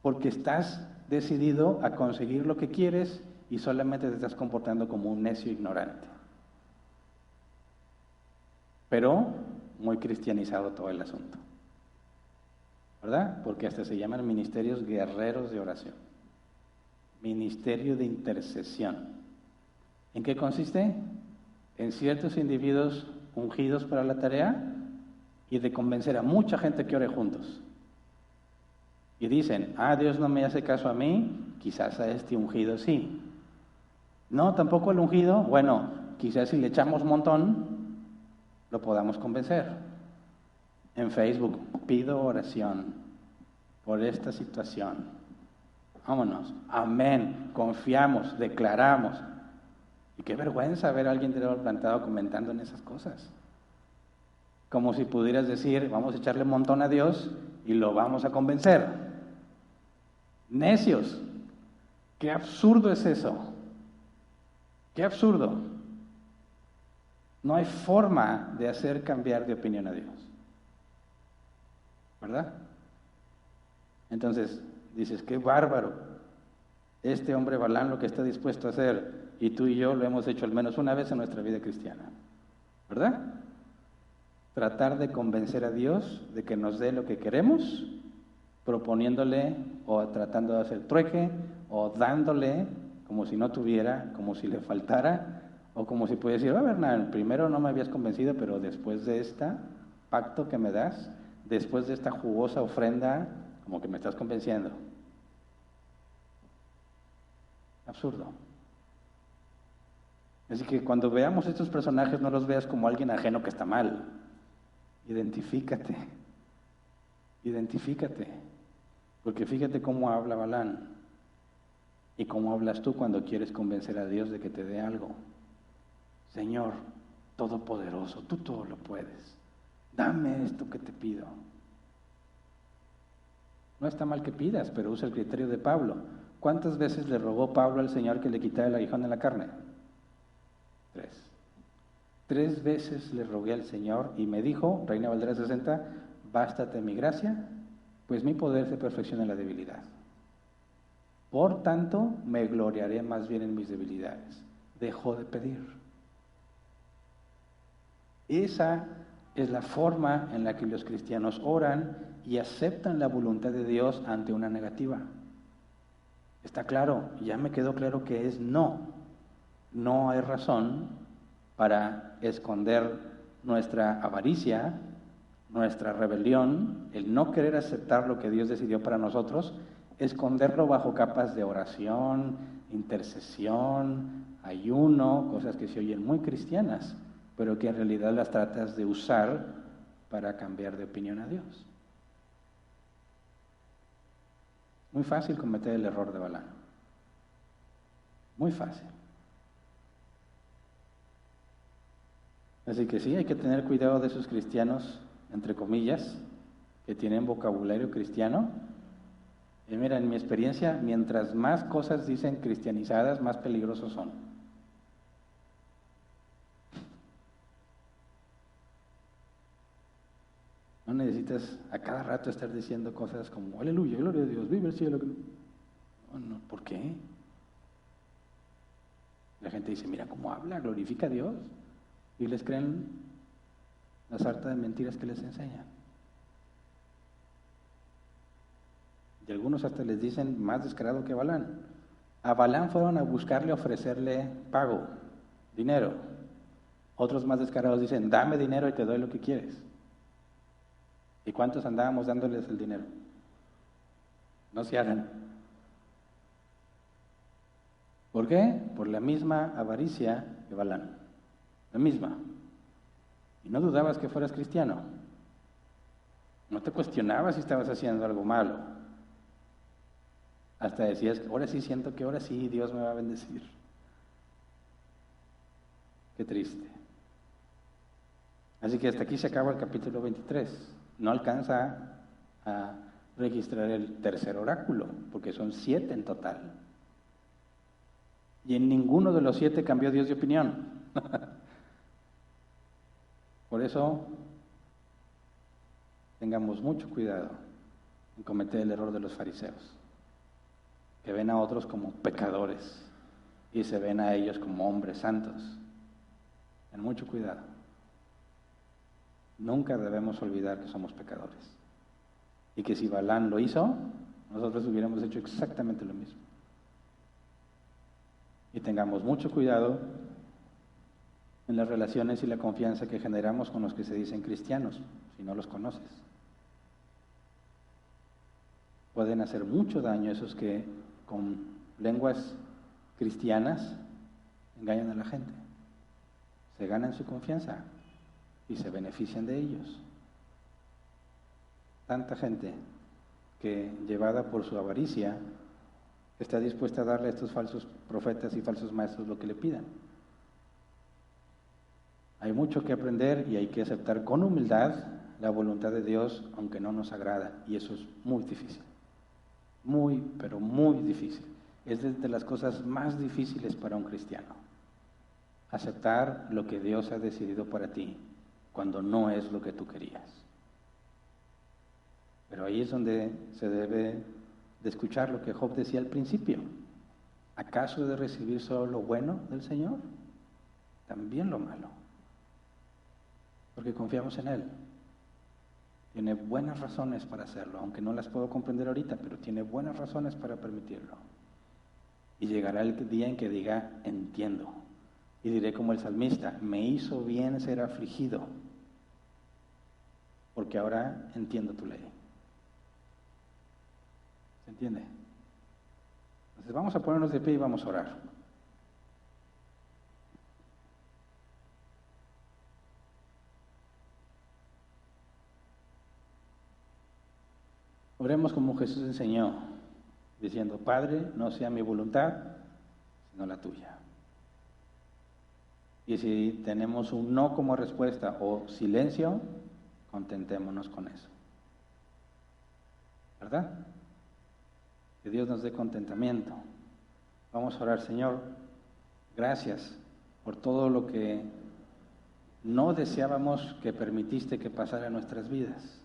porque estás decidido a conseguir lo que quieres y solamente te estás comportando como un necio ignorante. Pero muy cristianizado todo el asunto, ¿verdad? Porque hasta se llaman ministerios guerreros de oración, ministerio de intercesión. ¿En qué consiste? En ciertos individuos ungidos para la tarea y de convencer a mucha gente que ore juntos. Y dicen, Dios no me hace caso a mí, quizás a este ungido sí. No, tampoco el ungido, bueno, quizás si le echamos un montón, lo podamos convencer. En Facebook, pido oración por esta situación. Vámonos, amén, confiamos, declaramos. Y qué vergüenza ver a alguien de lado plantado comentando en esas cosas. Como si pudieras decir, vamos a echarle un montón a Dios y lo vamos a convencer. Necios. Qué absurdo es eso. Qué absurdo. No hay forma de hacer cambiar de opinión a Dios. ¿Verdad? Entonces, dices, qué bárbaro. Este hombre Balaam lo que está dispuesto a hacer, y tú y yo lo hemos hecho al menos una vez en nuestra vida cristiana. ¿Verdad? Tratar de convencer a Dios de que nos dé lo que queremos, proponiéndole o tratando de hacer trueque, o dándole como si no tuviera, como si le faltara, o como si pudiera decir, Bernal, primero no me habías convencido, pero después de este pacto que me das, después de esta jugosa ofrenda, como que me estás convenciendo. Absurdo. Así que cuando veamos estos personajes, no los veas como alguien ajeno que está mal. Identifícate. Porque fíjate cómo habla Balaam y cómo hablas tú cuando quieres convencer a Dios de que te dé algo. Señor, Todopoderoso, tú todo lo puedes. Dame esto que te pido. No está mal que pidas, pero usa el criterio de Pablo. ¿Cuántas veces le rogó Pablo al Señor que le quitara el aguijón de la carne? 3. 3 veces le rogué al Señor y me dijo, Reina Valera 60, bástate mi gracia, pues mi poder se perfecciona en la debilidad. Por tanto, me gloriaré más bien en mis debilidades. Dejó de pedir. Esa es la forma en la que los cristianos oran y aceptan la voluntad de Dios ante una negativa. Está claro, ya me quedó claro que es no. No hay razón para esconder nuestra avaricia, nuestra rebelión, el no querer aceptar lo que Dios decidió para nosotros, esconderlo bajo capas de oración, intercesión, ayuno, cosas que se oyen muy cristianas, pero que en realidad las tratas de usar para cambiar de opinión a Dios. Muy fácil cometer el error de Balaam. Muy fácil. Así que sí, hay que tener cuidado de esos cristianos, entre comillas, que tienen vocabulario cristiano. Y mira, en mi experiencia, mientras más cosas dicen cristianizadas, más peligrosos son. No necesitas a cada rato estar diciendo cosas como, aleluya, gloria a Dios, vive el cielo. No, ¿por qué? La gente dice, mira cómo habla, glorifica a Dios. Y les creen la sarta de mentiras que les enseñan. Y algunos hasta les dicen más descarado que Balaam. A Balaam fueron a buscarle, ofrecerle pago, dinero. Otros más descarados dicen, dame dinero y te doy lo que quieres. ¿Y cuántos andábamos dándoles el dinero? No se hagan. ¿Por qué? Por la misma avaricia que Balaam. La misma. Y no dudabas que fueras cristiano. No te cuestionabas si estabas haciendo algo malo. Hasta decías, ahora sí siento que ahora sí Dios me va a bendecir. Qué triste. Así que hasta aquí se acaba el capítulo 23. No alcanza a registrar el tercer oráculo, porque son 7 en total. Y en ninguno de los 7 cambió Dios de opinión. Por eso, tengamos mucho cuidado en cometer el error de los fariseos, que ven a otros como pecadores y se ven a ellos como hombres santos. Ten mucho cuidado. Nunca debemos olvidar que somos pecadores y que si Balaam lo hizo, nosotros hubiéramos hecho exactamente lo mismo. Y tengamos mucho cuidado en las relaciones y la confianza que generamos con los que se dicen cristianos, si no los conoces. Pueden hacer mucho daño esos que con lenguas cristianas engañan a la gente. Se ganan su confianza y se benefician de ellos. Tanta gente que, llevada por su avaricia, está dispuesta a darle a estos falsos profetas y falsos maestros lo que le pidan. Hay mucho que aprender y hay que aceptar con humildad la voluntad de Dios, aunque no nos agrada, y eso es muy difícil. Muy, pero muy difícil. Es de las cosas más difíciles para un cristiano. aceptar lo que Dios ha decidido para ti, cuando no es lo que tú querías. Pero ahí es donde se debe de escuchar lo que Job decía al principio. ¿Acaso he de recibir solo lo bueno del Señor? También lo malo. Porque confiamos en Él. Tiene buenas razones para hacerlo, aunque no las puedo comprender ahorita, pero tiene buenas razones para permitirlo. Y llegará el día en que diga, entiendo. Y diré como el salmista, me hizo bien ser afligido, porque ahora entiendo tu ley. ¿Se entiende? Entonces vamos a ponernos de pie y vamos a orar. Oremos como Jesús enseñó, diciendo, Padre, no sea mi voluntad, sino la tuya. Y si tenemos un no como respuesta o silencio, contentémonos con eso. ¿Verdad? Que Dios nos dé contentamiento. Vamos a orar, Señor, gracias por todo lo que no deseábamos que permitiste que pasara en nuestras vidas,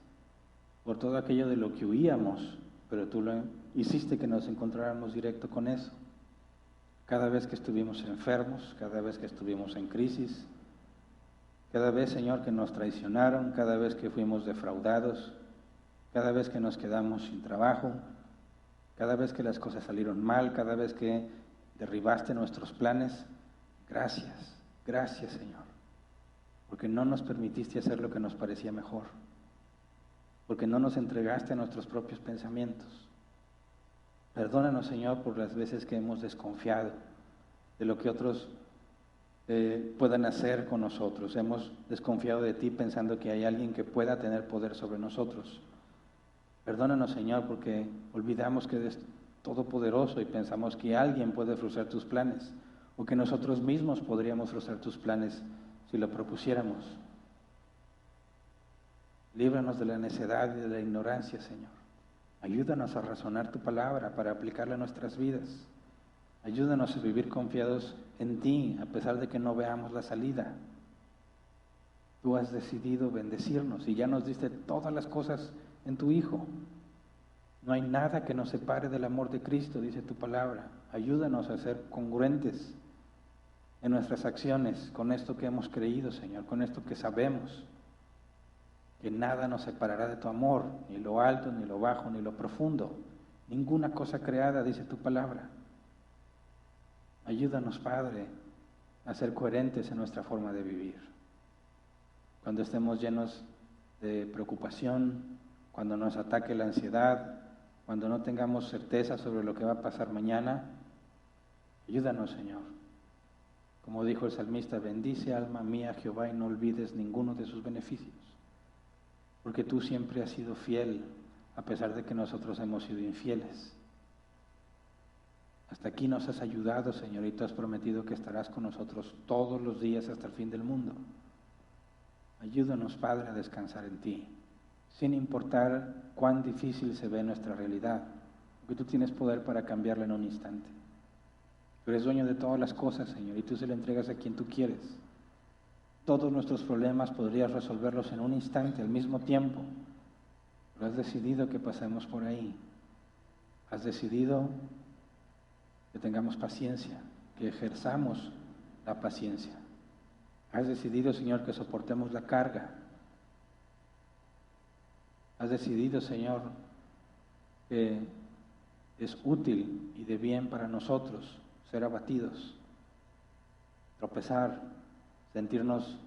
por todo aquello de lo que huíamos, pero tú lo hiciste que nos encontráramos directo con eso. Cada vez que estuvimos enfermos, cada vez que estuvimos en crisis, cada vez, Señor, que nos traicionaron, cada vez que fuimos defraudados, cada vez que nos quedamos sin trabajo, cada vez que las cosas salieron mal, cada vez que derribaste nuestros planes, gracias, gracias, Señor, porque no nos permitiste hacer lo que nos parecía mejor, porque no nos entregaste a nuestros propios pensamientos. Perdónanos, Señor, por las veces que hemos desconfiado de lo que otros puedan hacer con nosotros. Hemos desconfiado de ti pensando que hay alguien que pueda tener poder sobre nosotros. Perdónanos, Señor, porque olvidamos que eres todopoderoso y pensamos que alguien puede frustrar tus planes o que nosotros mismos podríamos frustrar tus planes si lo propusiéramos. Líbranos de la necedad y de la ignorancia, Señor. Ayúdanos a razonar tu palabra para aplicarla a nuestras vidas. Ayúdanos a vivir confiados en ti, a pesar de que no veamos la salida. Tú has decidido bendecirnos y ya nos diste todas las cosas en tu Hijo. No hay nada que nos separe del amor de Cristo, dice tu palabra. Ayúdanos a ser congruentes en nuestras acciones con esto que hemos creído, Señor, con esto que sabemos. Que nada nos separará de tu amor, ni lo alto, ni lo bajo, ni lo profundo. Ninguna cosa creada, dice tu palabra. Ayúdanos, Padre, a ser coherentes en nuestra forma de vivir. Cuando estemos llenos de preocupación, cuando nos ataque la ansiedad, cuando no tengamos certeza sobre lo que va a pasar mañana, ayúdanos, Señor. Como dijo el salmista, bendice alma mía Jehová y no olvides ninguno de sus beneficios. Porque tú siempre has sido fiel, a pesar de que nosotros hemos sido infieles. Hasta aquí nos has ayudado, Señor, y tú has prometido que estarás con nosotros todos los días hasta el fin del mundo. Ayúdanos, Padre, a descansar en ti, sin importar cuán difícil se ve nuestra realidad, porque tú tienes poder para cambiarla en un instante. Tú eres dueño de todas las cosas, Señor, y tú se lo entregas a quien tú quieres. Todos nuestros problemas podrías resolverlos en un instante, al mismo tiempo. Pero has decidido que pasemos por ahí. Has decidido que tengamos paciencia, que ejerzamos la paciencia. Has decidido, Señor, que soportemos la carga. Has decidido, Señor, que es útil y de bien para nosotros ser abatidos, tropezar, sentirnos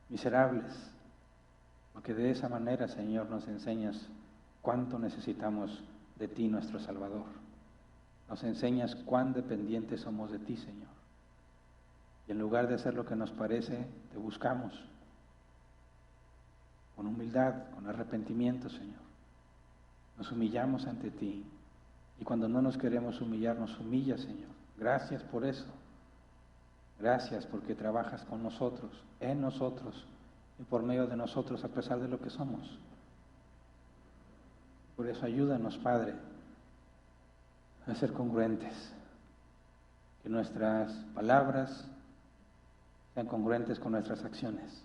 miserables, porque de esa manera, Señor, nos enseñas cuánto necesitamos de ti, nuestro Salvador. Nos enseñas cuán dependientes somos de ti, Señor. Y en lugar de hacer lo que nos parece, te buscamos con humildad, con arrepentimiento, Señor. Nos humillamos ante ti. Y cuando no nos queremos humillar, nos humilla, Señor. Gracias por eso. Gracias porque trabajas con nosotros, en nosotros y por medio de nosotros a pesar de lo que somos. Por eso ayúdanos, Padre, a ser congruentes. Que nuestras palabras sean congruentes con nuestras acciones.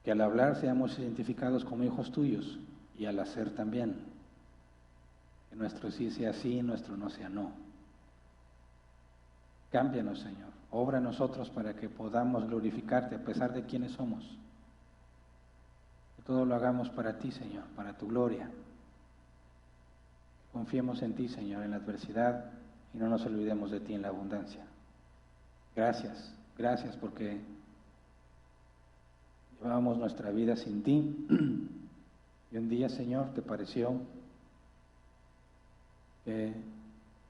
Que al hablar seamos identificados como hijos tuyos y al hacer también. Que nuestro sí sea sí y nuestro no sea no. Cámbianos, Señor. Obra en nosotros para que podamos glorificarte a pesar de quiénes somos. Que todo lo hagamos para ti, Señor, para tu gloria. Confiemos en ti, Señor, en la adversidad y no nos olvidemos de ti en la abundancia. Gracias, gracias porque llevábamos nuestra vida sin ti y un día, Señor, te pareció que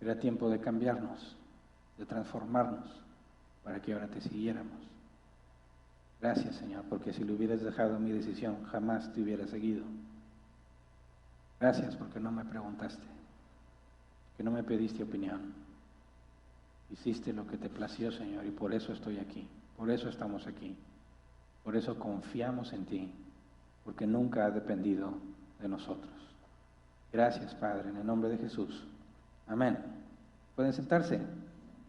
era tiempo de cambiarnos, de transformarnos para que ahora te siguiéramos. Gracias, Señor, porque si lo hubieras dejado mi decisión, jamás te hubiera seguido. Gracias porque no me preguntaste, que no me pediste opinión. Hiciste lo que te plació, Señor, y por eso estoy aquí, por eso estamos aquí, por eso confiamos en ti, porque nunca ha dependido de nosotros. Gracias, Padre, en el nombre de Jesús. Amén. Pueden sentarse.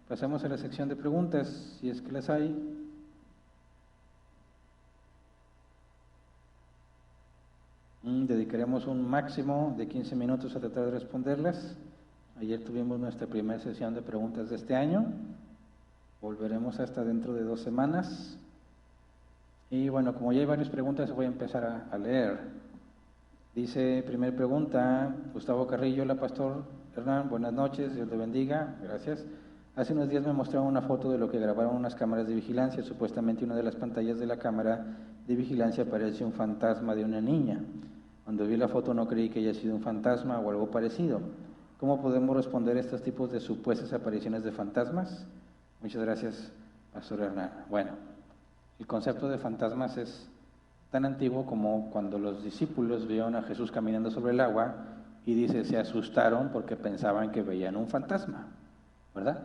Pasemos a la sección de preguntas, si es que las hay. Dedicaremos un máximo de 15 minutos a tratar de responderlas. Ayer tuvimos nuestra primera sesión de preguntas de este año. Volveremos hasta dentro de 2 semanas. Y bueno, como ya hay varias preguntas, voy a empezar a leer. Dice, primera pregunta, Gustavo Carrillo, hola Pastor Hernán, buenas noches, Dios te bendiga, gracias. Hace unos días me mostraron una foto de lo que grabaron unas cámaras de vigilancia. Supuestamente una de las pantallas de la cámara de vigilancia parece un fantasma de una niña. Cuando vi la foto no creí que haya sido un fantasma o algo parecido. ¿Cómo podemos responder a estos tipos de supuestas apariciones de fantasmas? Muchas gracias, Pastor Hernán. Bueno, el concepto de fantasmas es tan antiguo como cuando los discípulos vieron a Jesús caminando sobre el agua y dice, se asustaron porque pensaban que veían un fantasma, ¿verdad?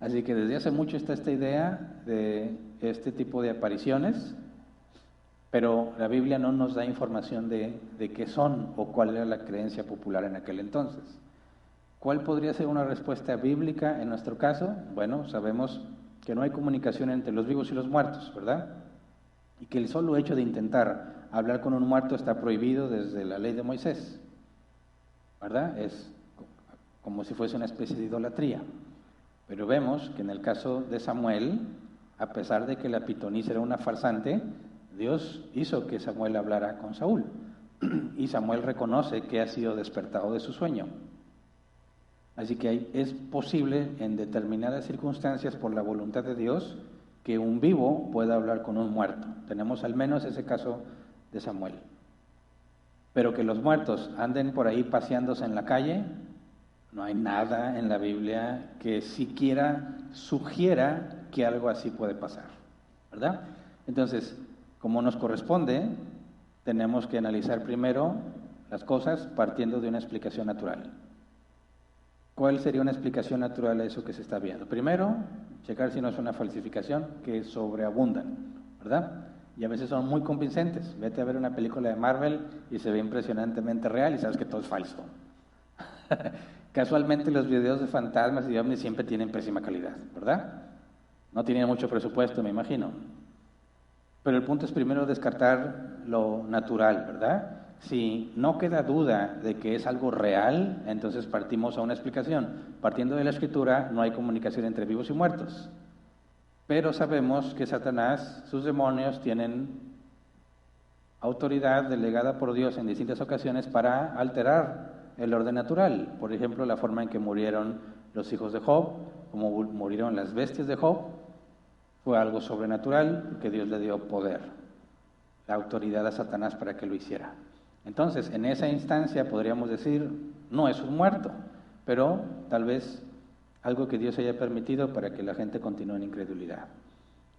Así que desde hace mucho está esta idea de este tipo de apariciones, pero la Biblia no nos da información de qué son o cuál era la creencia popular en aquel entonces. ¿Cuál podría ser una respuesta bíblica en nuestro caso? Bueno, sabemos que no hay comunicación entre los vivos y los muertos, ¿verdad? Y que el solo hecho de intentar hablar con un muerto está prohibido desde la ley de Moisés, ¿verdad? Es como si fuese una especie de idolatría. Pero vemos que en el caso de Samuel, a pesar de que la pitonisa era una farsante, Dios hizo que Samuel hablara con Saúl. Y Samuel reconoce que ha sido despertado de su sueño. Así que es posible en determinadas circunstancias, por la voluntad de Dios, que un vivo pueda hablar con un muerto. Tenemos al menos ese caso de Samuel. Pero que los muertos anden por ahí paseándose en la calle, no hay nada en la Biblia que siquiera sugiera que algo así puede pasar, ¿verdad? Entonces, como nos corresponde, tenemos que analizar primero las cosas partiendo de una explicación natural. ¿Cuál sería una explicación natural a eso que se está viendo? Primero, checar si no es una falsificación, que sobreabundan, ¿verdad? Y a veces son muy convincentes. Vete a ver una película de Marvel y se ve impresionantemente real y sabes que todo es falso. Casualmente los videos de fantasmas y ovnis siempre tienen pésima calidad, ¿verdad? No tienen mucho presupuesto, me imagino. Pero el punto es primero descartar lo natural, ¿verdad? Si no queda duda de que es algo real, entonces partimos a una explicación. Partiendo de la Escritura, no hay comunicación entre vivos y muertos. Pero sabemos que Satanás, sus demonios, tienen autoridad delegada por Dios en distintas ocasiones para alterar el orden natural. Por ejemplo, la forma en que murieron los hijos de Job, como murieron las bestias de Job, fue algo sobrenatural que Dios le dio poder, la autoridad a Satanás para que lo hiciera. Entonces, en esa instancia podríamos decir, no es un muerto, pero tal vez algo que Dios haya permitido para que la gente continúe en incredulidad.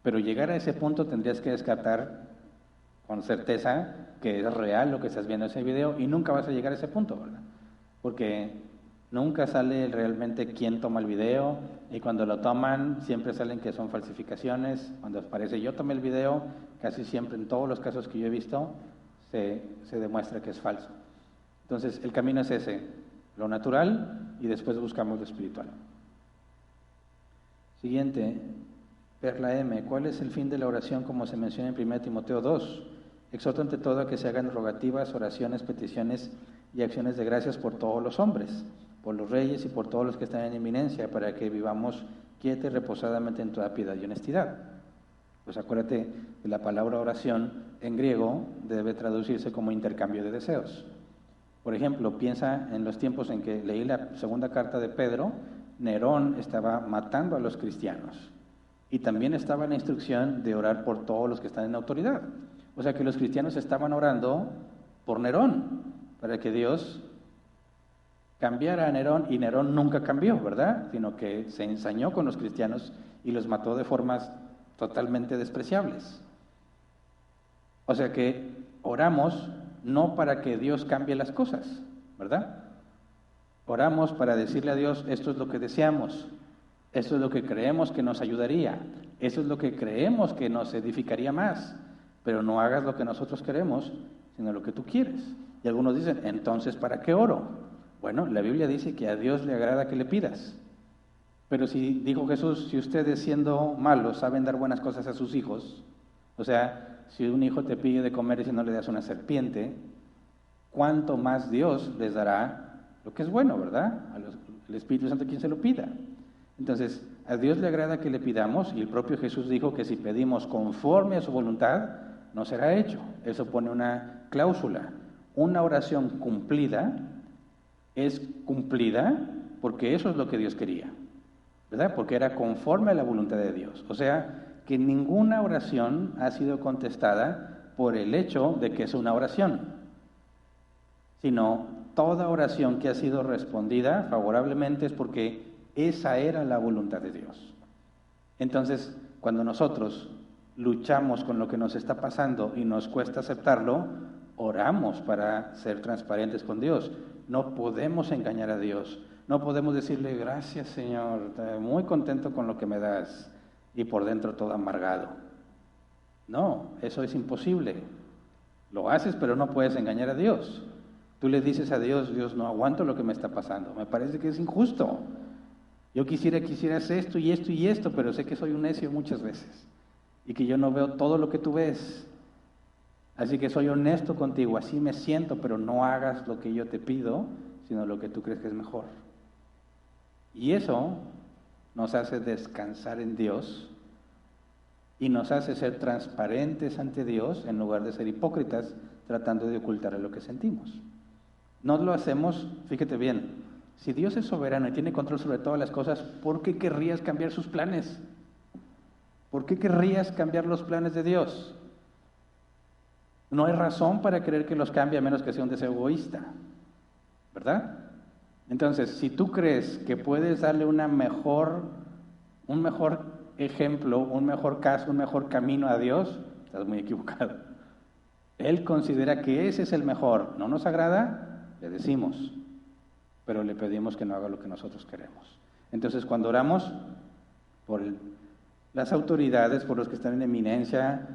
Pero llegar a ese punto tendrías que descartar con certeza que es real lo que estás viendo en ese video y nunca vas a llegar a ese punto, ¿verdad? Porque nunca sale realmente quién toma el video y cuando lo toman siempre salen que son falsificaciones. Cuando aparece yo tomé el video, casi siempre en todos los casos que yo he visto se demuestra que es falso. Entonces el camino es ese, lo natural y después buscamos lo espiritual. Siguiente, Perla M, ¿cuál es el fin de la oración como se menciona en 1 Timoteo 2? Exhorto ante todo a que se hagan rogativas, oraciones, peticiones y acciones de gracias por todos los hombres, por los reyes y por todos los que están en eminencia, para que vivamos quieta y reposadamente en toda piedad y honestidad. Pues acuérdate que la palabra oración en griego debe traducirse como intercambio de deseos. Por ejemplo, piensa en los tiempos en que leí la segunda carta de Pedro. Nerón estaba matando a los cristianos y también estaba la instrucción de orar por todos los que están en autoridad. O sea que los cristianos estaban orando por Nerón, para que Dios cambiara a Nerón, y Nerón nunca cambió, ¿verdad? Sino que se ensañó con los cristianos y los mató de formas totalmente despreciables. O sea que oramos no para que Dios cambie las cosas, ¿verdad? Oramos para decirle a Dios, esto es lo que deseamos, esto es lo que creemos que nos ayudaría, esto es lo que creemos que nos edificaría más, pero no hagas lo que nosotros queremos, sino lo que tú quieres. Y algunos dicen, entonces, ¿para qué oro? Bueno, la Biblia dice que a Dios le agrada que le pidas. Pero si, dijo Jesús, si ustedes siendo malos saben dar buenas cosas a sus hijos, o sea, si un hijo te pide de comer y si no le das una serpiente, ¿cuánto más Dios les dará lo que es bueno, verdad? Al Espíritu Santo quien se lo pida. Entonces, a Dios le agrada que le pidamos, y el propio Jesús dijo que si pedimos conforme a su voluntad, no será hecho. Eso pone una cláusula. Una oración cumplida es cumplida porque eso es lo que Dios quería, ¿verdad? Porque era conforme a la voluntad de Dios. O sea, que ninguna oración ha sido contestada por el hecho de que es una oración, sino toda oración que ha sido respondida favorablemente es porque esa era la voluntad de Dios. Entonces, cuando nosotros luchamos con lo que nos está pasando y nos cuesta aceptarlo, oramos para ser transparentes con Dios. No podemos engañar a Dios. No podemos decirle, gracias Señor, estoy muy contento con lo que me das, y por dentro todo amargado. No, eso es imposible. Lo haces, pero no puedes engañar a Dios. Tú le dices a Dios, Dios, no aguanto lo que me está pasando, me parece que es injusto. Yo quisieras esto y esto y esto, pero sé que soy un necio muchas veces y que yo no veo todo lo que tú ves. Así que soy honesto contigo, así me siento, pero no hagas lo que yo te pido, sino lo que tú crees que es mejor. Y eso nos hace descansar en Dios y nos hace ser transparentes ante Dios en lugar de ser hipócritas tratando de ocultar lo que sentimos. No lo hacemos, fíjate bien, si Dios es soberano y tiene control sobre todas las cosas, ¿por qué querrías cambiar sus planes? ¿Por qué querrías cambiar los planes de Dios? No hay razón para creer que los cambie a menos que sea un deseo egoísta, ¿verdad? Entonces, si tú crees que puedes darle un mejor ejemplo, un mejor caso, un mejor camino a Dios, estás muy equivocado. Él considera que ese es el mejor. ¿No nos agrada? Le decimos, pero le pedimos que no haga lo que nosotros queremos. Entonces, cuando oramos por las autoridades, por los que están en eminencia,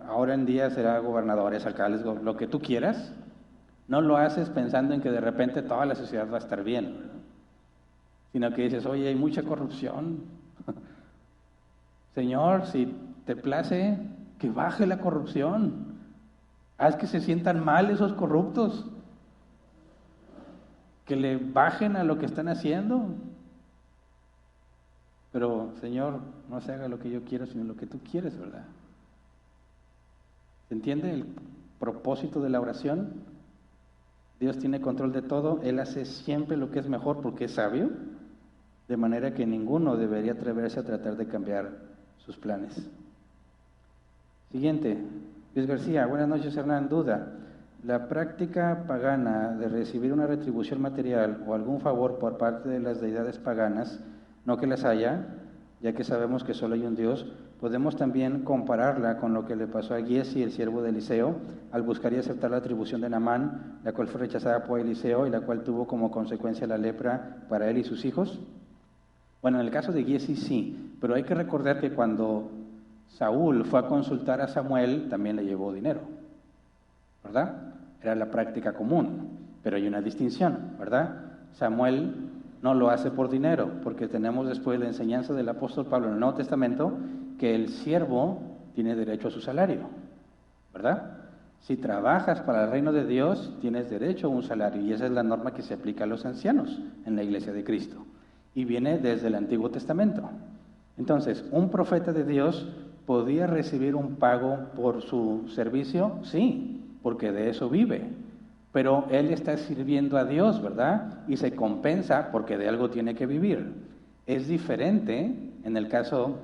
ahora en día será gobernadores, alcaldes, lo que tú quieras, no lo haces pensando en que de repente toda la sociedad va a estar bien, ¿verdad? Sino que dices, oye, hay mucha corrupción. Señor, si te place, que baje la corrupción. Haz que se sientan mal esos corruptos. Que le bajen a lo que están haciendo. Pero, Señor, no se haga lo que yo quiero, sino lo que tú quieres, ¿verdad? ¿Se entiende el propósito de la oración? Dios tiene control de todo, Él hace siempre lo que es mejor porque es sabio, de manera que ninguno debería atreverse a tratar de cambiar sus planes. Siguiente, Luis García, buenas noches Hernán, duda. La práctica pagana de recibir una retribución material o algún favor por parte de las deidades paganas, no que las haya, ya que sabemos que solo hay un Dios, podemos también compararla con lo que le pasó a Giesi, el siervo de Eliseo, al buscar y aceptar la atribución de Naamán, la cual fue rechazada por Eliseo y la cual tuvo como consecuencia la lepra para él y sus hijos. Bueno, en el caso de Giesi sí, pero hay que recordar que cuando Saúl fue a consultar a Samuel, también le llevó dinero, ¿verdad? Era la práctica común, pero hay una distinción, ¿verdad? Samuel no lo hace por dinero, porque tenemos después la enseñanza del apóstol Pablo en el Nuevo Testamento que el siervo tiene derecho a su salario, ¿verdad? Si trabajas para el reino de Dios, tienes derecho a un salario, y esa es la norma que se aplica a los ancianos en la iglesia de Cristo, y viene desde el Antiguo Testamento. Entonces, ¿un profeta de Dios podía recibir un pago por su servicio? Sí, porque de eso vive, pero él está sirviendo a Dios, ¿verdad? Y se compensa porque de algo tiene que vivir. Es diferente en el caso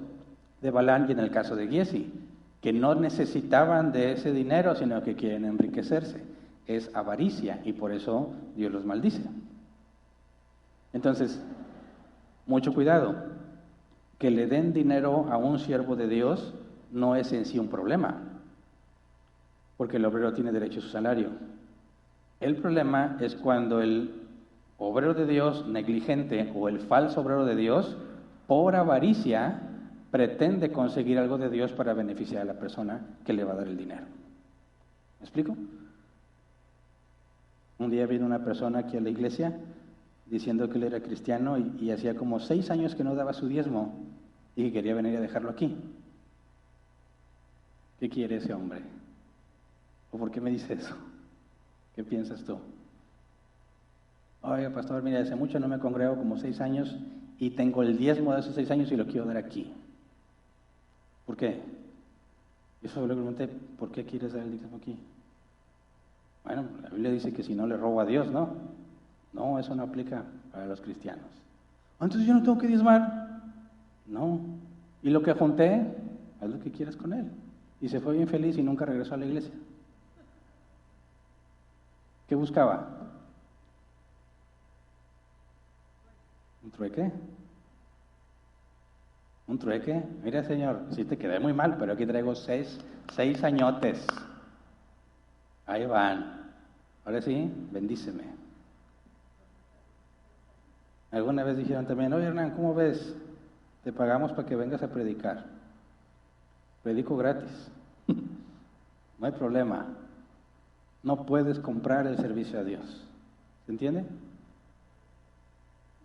de Balán y en el caso de Giezi, que no necesitaban de ese dinero, sino que quieren enriquecerse. Es avaricia, y por eso Dios los maldice. Entonces, mucho cuidado. Que le den dinero a un siervo de Dios no es en sí un problema, porque el obrero tiene derecho a su salario. El problema es cuando el obrero de Dios negligente o el falso obrero de Dios, por avaricia, pretende conseguir algo de Dios para beneficiar a la persona que le va a dar el dinero. ¿Me explico? Un día vino una persona aquí a la iglesia diciendo que él era cristiano y hacía como 6 años que no daba su diezmo y que quería venir a dejarlo aquí. ¿Qué quiere ese hombre? ¿O por qué me dice eso? ¿Qué piensas tú? Oye, pastor, mira, hace mucho no me congrego, como 6 años, y tengo el diezmo de esos 6 años y lo quiero dar aquí. ¿Por qué? Yo solo le pregunté, ¿por qué quieres dar el diezmo aquí? Bueno, la Biblia dice que si no le robo a Dios, ¿no? No, eso no aplica para los cristianos. Entonces yo no tengo que diezmar. No. Y lo que junté, haz lo que quieras con él. Y se fue bien feliz y nunca regresó a la iglesia. ¿Qué buscaba? ¿Un trueque? ¿Un trueque? Mira, señor, sí te quedé muy mal, pero aquí traigo 6 añotes. Ahí van. Ahora sí, bendíceme. Alguna vez dijeron también, oye Hernán, ¿cómo ves? Te pagamos para que vengas a predicar. Predico gratis. No hay problema. No puedes comprar el servicio a Dios. ¿Se entiende?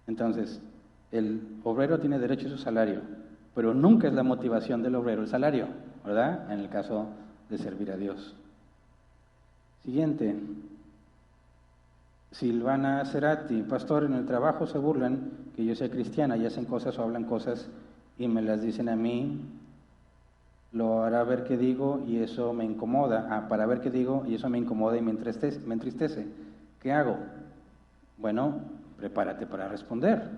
Entonces, el obrero tiene derecho a su salario, pero nunca es la motivación del obrero el salario, ¿verdad? En el caso de servir a Dios. Siguiente. Silvana Cerati, pastor, en el trabajo se burlan que yo sea cristiana y hacen cosas o hablan cosas y me las dicen a mí, lo hará ver qué digo y eso me incomoda, para ver qué digo y eso me incomoda y me entristece. ¿Qué hago? Bueno, prepárate para responder.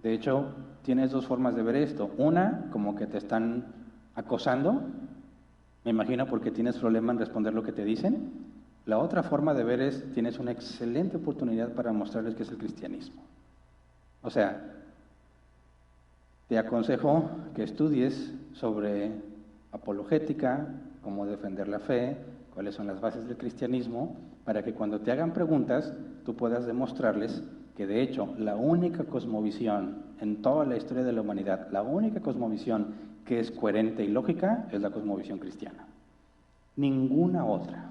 De hecho, tienes 2 formas de ver esto. Una, como que te están acosando, me imagino porque tienes problema en responder lo que te dicen. La otra forma de ver es, tienes una excelente oportunidad para mostrarles qué es el cristianismo. O sea, te aconsejo que estudies sobre apologética, cómo defender la fe, cuáles son las bases del cristianismo, para que cuando te hagan preguntas, tú puedas demostrarles que de hecho la única cosmovisión en toda la historia de la humanidad, la única cosmovisión que es coherente y lógica es la cosmovisión cristiana. Ninguna otra.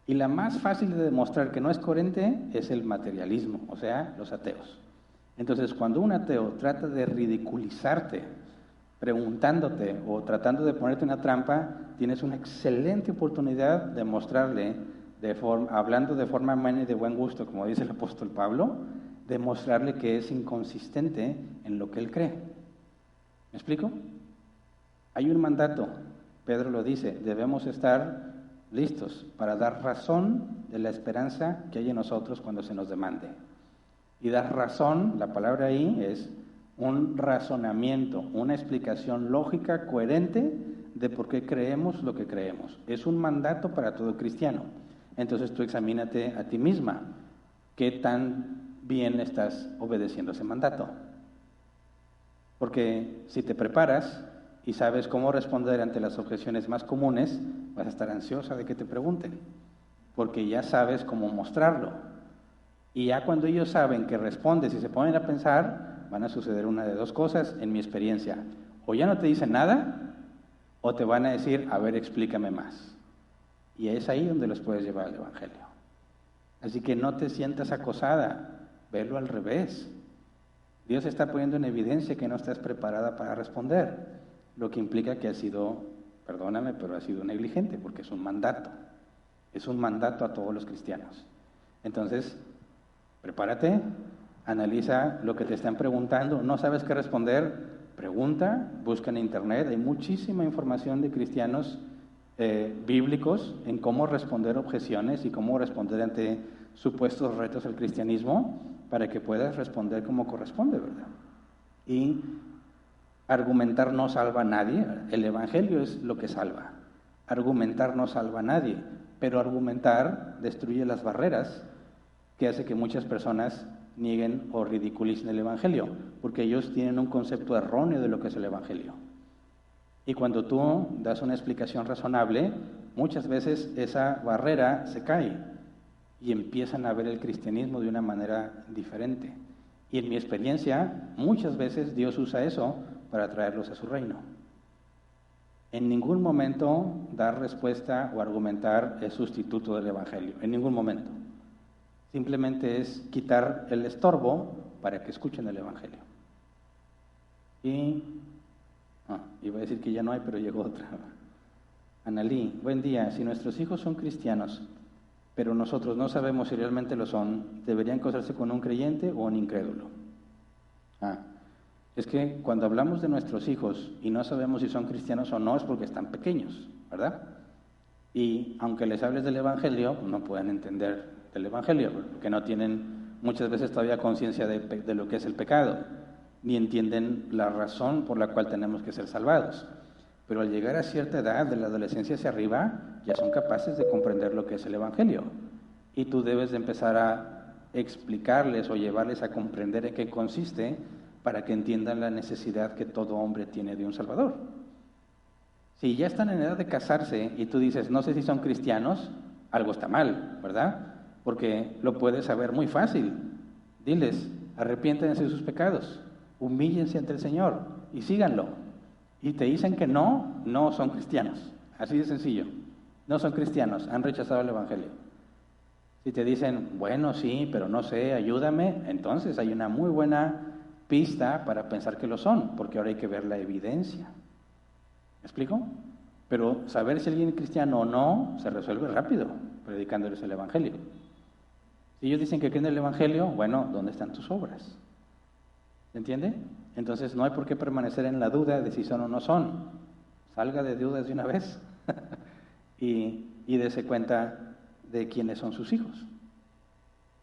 Y la más fácil de demostrar que no es coherente es el materialismo, o sea, los ateos. Entonces, cuando un ateo trata de ridiculizarte, preguntándote o tratando de ponerte una trampa, tienes una excelente oportunidad de mostrarle, hablando de forma amena y de buen gusto, como dice el apóstol Pablo, demostrarle que es inconsistente en lo que él cree. ¿Me explico? Hay un mandato, Pedro lo dice, debemos estar listos para dar razón de la esperanza que hay en nosotros cuando se nos demande. Y dar razón, la palabra ahí es un razonamiento, una explicación lógica, coherente de por qué creemos lo que creemos. Es un mandato para todo cristiano. Entonces tú examínate a ti misma, qué tan bien estás obedeciendo ese mandato. Porque si te preparas y sabes cómo responder ante las objeciones más comunes, vas a estar ansiosa de que te pregunten, porque ya sabes cómo mostrarlo. Y ya cuando ellos saben que respondes y se ponen a pensar, van a suceder una de 2 cosas, en mi experiencia. O ya no te dicen nada, o te van a decir, a ver, explícame más. Y es ahí donde los puedes llevar al Evangelio. Así que no te sientas acosada, velo al revés. Dios está poniendo en evidencia que no estás preparada para responder, lo que implica que has sido, perdóname, pero has sido negligente, porque es un mandato. Es un mandato a todos los cristianos. Entonces, prepárate, analiza lo que te están preguntando. ¿No sabes qué responder? Pregunta, busca en internet. Hay muchísima información de cristianos bíblicos en cómo responder objeciones y cómo responder ante supuestos retos al cristianismo para que puedas responder como corresponde, ¿verdad? Y argumentar no salva a nadie. El Evangelio es lo que salva. Argumentar no salva a nadie, pero argumentar destruye las barreras que hace que muchas personas nieguen o ridiculicen el Evangelio, porque ellos tienen un concepto erróneo de lo que es el Evangelio. Y cuando tú das una explicación razonable, muchas veces esa barrera se cae y empiezan a ver el cristianismo de una manera diferente. Y en mi experiencia, muchas veces Dios usa eso para traerlos a su reino. En ningún momento dar respuesta o argumentar es sustituto del Evangelio, en ningún momento. Simplemente es quitar el estorbo para que escuchen el Evangelio. Y iba a decir que ya no hay, pero llegó otra. Analí, buen día. Si nuestros hijos son cristianos, pero nosotros no sabemos si realmente lo son, ¿deberían casarse con un creyente o un incrédulo? Es que cuando hablamos de nuestros hijos y no sabemos si son cristianos o no, es porque están pequeños, ¿verdad? Y aunque les hables del Evangelio, no pueden entender del Evangelio, porque no tienen muchas veces todavía conciencia de lo que es el pecado, ni entienden la razón por la cual tenemos que ser salvados. Pero al llegar a cierta edad, de la adolescencia hacia arriba, ya son capaces de comprender lo que es el Evangelio. Y tú debes de empezar a explicarles o llevarles a comprender en qué consiste para que entiendan la necesidad que todo hombre tiene de un Salvador. Si ya están en edad de casarse y tú dices, no sé si son cristianos, algo está mal, ¿verdad? Porque lo puedes saber muy fácil. Diles, arrepiéntense de sus pecados, humíllense ante el Señor y síganlo. Y te dicen que no son cristianos. Así de sencillo. No son cristianos, han rechazado el Evangelio. Si te dicen, bueno, sí, pero no sé, ayúdame, entonces hay una muy buena pista para pensar que lo son, porque ahora hay que ver la evidencia. ¿Me explico? Pero saber si alguien es cristiano o no se resuelve rápido, predicándoles el Evangelio. Si ellos dicen que creen el Evangelio, bueno, ¿dónde están tus obras? ¿Se entiende? Entonces no hay por qué permanecer en la duda de si son o no son. Salga de dudas de una vez y dése cuenta de quiénes son sus hijos.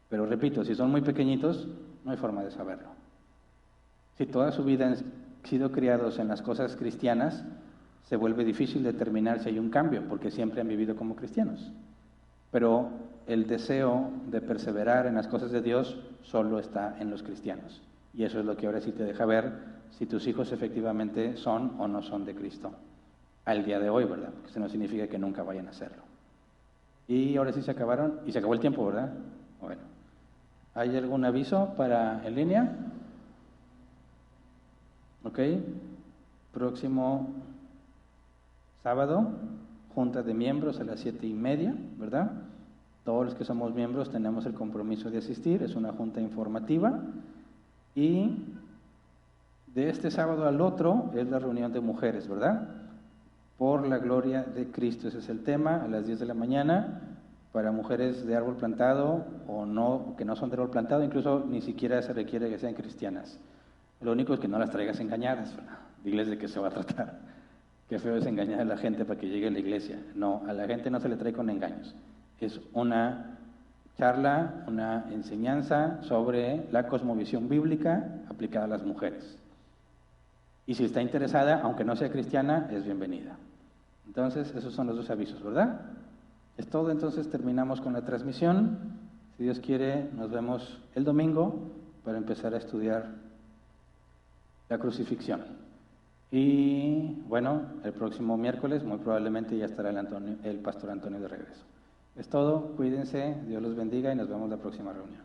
Pero repito, si son muy pequeñitos, no hay forma de saberlo. Si toda su vida han sido criados en las cosas cristianas, se vuelve difícil determinar si hay un cambio, porque siempre han vivido como cristianos. Pero el deseo de perseverar en las cosas de Dios solo está en los cristianos. Y eso es lo que ahora sí te deja ver si tus hijos efectivamente son o no son de Cristo. Al día de hoy, ¿verdad? Porque eso no significa que nunca vayan a hacerlo. Y ahora sí se acabaron, y se acabó el tiempo, ¿verdad? Bueno. ¿Hay algún aviso para en línea? Ok. Próximo sábado, junta de miembros a las 7:30, ¿verdad? Todos los que somos miembros tenemos el compromiso de asistir, es una junta informativa. Y de este sábado al otro es la reunión de mujeres, ¿verdad? Por la gloria de Cristo, ese es el tema, a las 10 de la mañana, para mujeres de árbol plantado o no, que no son de árbol plantado, incluso ni siquiera se requiere que sean cristianas. Lo único es que no las traigas engañadas, ¿verdad? Diles de qué se va a tratar. Qué feo es engañar a la gente para que llegue a la iglesia. No, a la gente no se le trae con engaños. Es una charla, una enseñanza sobre la cosmovisión bíblica aplicada a las mujeres. Y si está interesada, aunque no sea cristiana, es bienvenida. Entonces, esos son los dos avisos, ¿verdad? Es todo, entonces terminamos con la transmisión. Si Dios quiere, nos vemos el domingo para empezar a estudiar la crucifixión. Y bueno, el próximo miércoles muy probablemente ya estará el pastor Antonio de regreso. Es todo, cuídense, Dios los bendiga y nos vemos la próxima reunión.